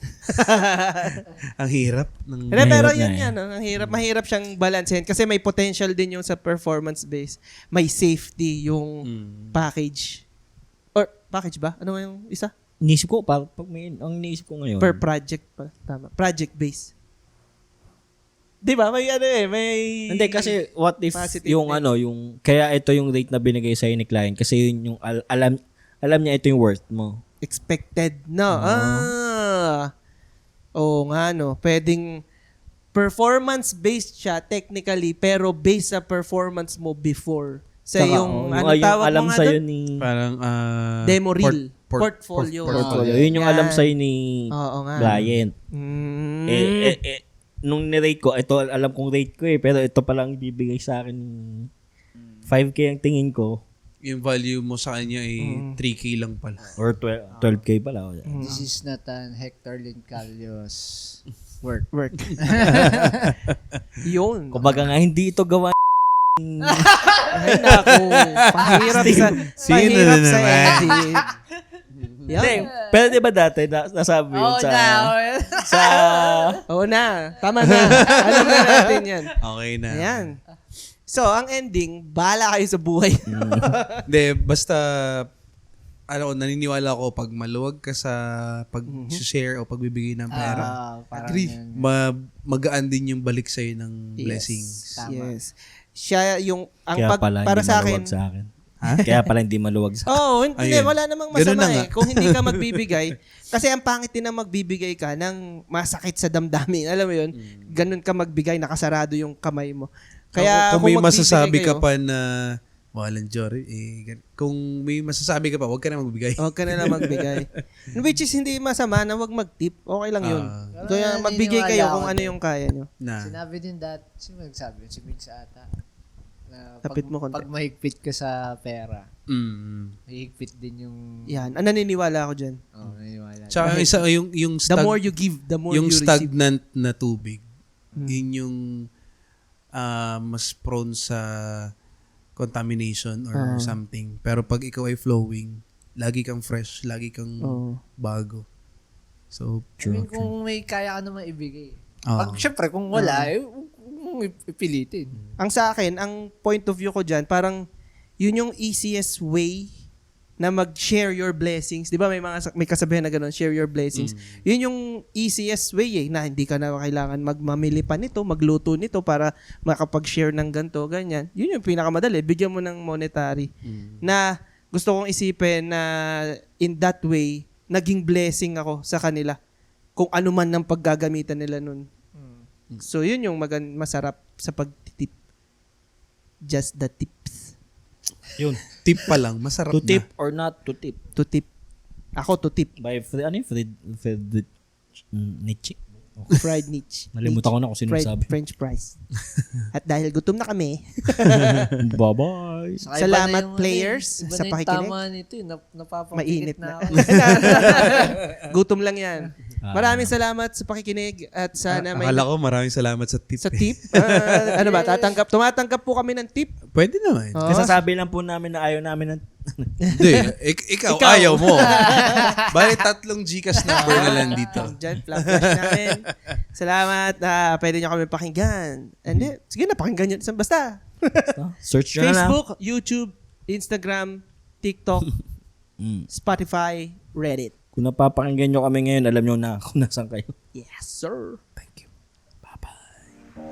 Ang hirap ng... Pero Mahirap yun nga yan. No? Ang hirap. Mahirap siyang balansehin. Kasi may potential din yung sa performance base. May safety yung package. Or package ba? Ano yung isa? Inisip ko, pag ang iniisip ko ngayon, Per project pa. Tama. Project base. Di ba? May may... hindi kasi what if Positive yung din. yung kaya ito yung rate na binigay sa'yo ni client kasi yun yung alam niya ito yung worth mo. Expected. No. Oo nga, no. Pwedeng performance-based siya technically, pero based sa performance mo before. Sa Saka, yung, yung tawag alam mo nga sa'yo doon? ni Parang... Demo reel. portfolio. Portfolio. Yun yung Yan. alam sa'yo ni Oo nga. client. Mm. Nung ni-rate ko, ito alam kong rate ko pero ito pa lang ibibigay sa akin 5K ang tingin ko yung value mo sa kanya ay 3K lang pala. or 12K pala. This is not an Hector Lincalios work. Yun. Kumbaga nga, hindi ito gawa Ay, naku. Pahirap sa edit. Hindi, Yan. pero di ba dati, nasabi yun sa Oo na. Tama na. Alam na natin yan. Okay na. Ayan. So, ang ending, bahala kayo sa buhay. Hindi, basta naniniwala ako pag maluwag ka sa pag-share o pagbibigay ng pera, Parang magaan din yung balik sa'yo ng Yes. blessings. Tama. Yes. Siya yung, kaya pala para hindi sa akin, maluwag sa akin. Kaya pala hindi maluwag sa akin. oh, hindi, Ayun. wala namang Ganun masama na nga. eh. Kung hindi ka magbibigay, kasi ang pangit din na magbibigay ka ng masakit sa damdamin. Alam mo yun? Ganun ka magbigay, nakasarado yung kamay mo. Kaya kung may magbibigay masasabi ka kayo, pa na Walang Jory. Kung may masasabi ka pa, huwag ka na magbigay. Huwag ka na lang magbigay. Which is hindi masama na wag mag-tip. Okay lang yun. Kaya magbigay kayo kung ano yung kaya nyo. Sinabi din sino nagsabi? Si Migs ata. Na Tapit mo konti. pag mahigpit ka sa pera, mahigpit din yung... Yan. Naniniwala ako dyan. Naniniwala. Tsaka isa, yung The more you give, the more yung you receive. stagnant na tubig, yun yung mas prone sa contamination or something. Pero pag ikaw ay flowing, lagi kang fresh, lagi kang bago. So, I mean, kung may kaya ka naman ibigay. Oo. Siyempre, kung wala, ipilitin. Ang sa akin, ang point of view ko dyan, parang yun yung easiest way na mag-share your blessings. Di ba may kasabihan na gano'n, share your blessings. Yun yung easiest way na hindi ka na kailangan magmamili pa nito, magluto nito para makapag-share ng ganito, ganyan. Yun yung pinakamadali. Bigyan mo ng monetary. Na gusto kong isipin na in that way, naging blessing ako sa kanila. Kung ano man ng paggagamitan nila nun. So, yun yung masarap sa pagtitip. Just the tips. Yun. tip pa lang, masarap To na. tip or not to tip. To tip. Ako to tip. By Fred Nietzsche. Fried niche. Nalimutan ko na kung sino sabi. French fries. At dahil gutom na kami, Bye-bye. Saka Salamat, iba na yung, players, iba sa na yung pakikinig. tama nito. Napapakikit mainit na na. ako. Gutom lang yan. Maraming salamat sa pakikinig at sana may Akala ko maraming salamat sa tip. sa tip. Ano ba? Tumatanggap po kami ng tip. Pwede naman. Oh. Kasi sabi lang po namin na ayaw namin ng... Hindi. Ikaw, ayaw mo. Bali, 3 Gcash number na lang dito. Diyan, flash namin. Salamat. Pwede nyo kami pakinggan. And then, sige na, pakinggan nyo. Basta. Search nyo na lang. Facebook, YouTube, Instagram, TikTok, Spotify, Reddit. Kung napapakinggan nyo kami ngayon, alam nyo na kung nasan kayo. Yes, sir. Thank you. Bye-bye.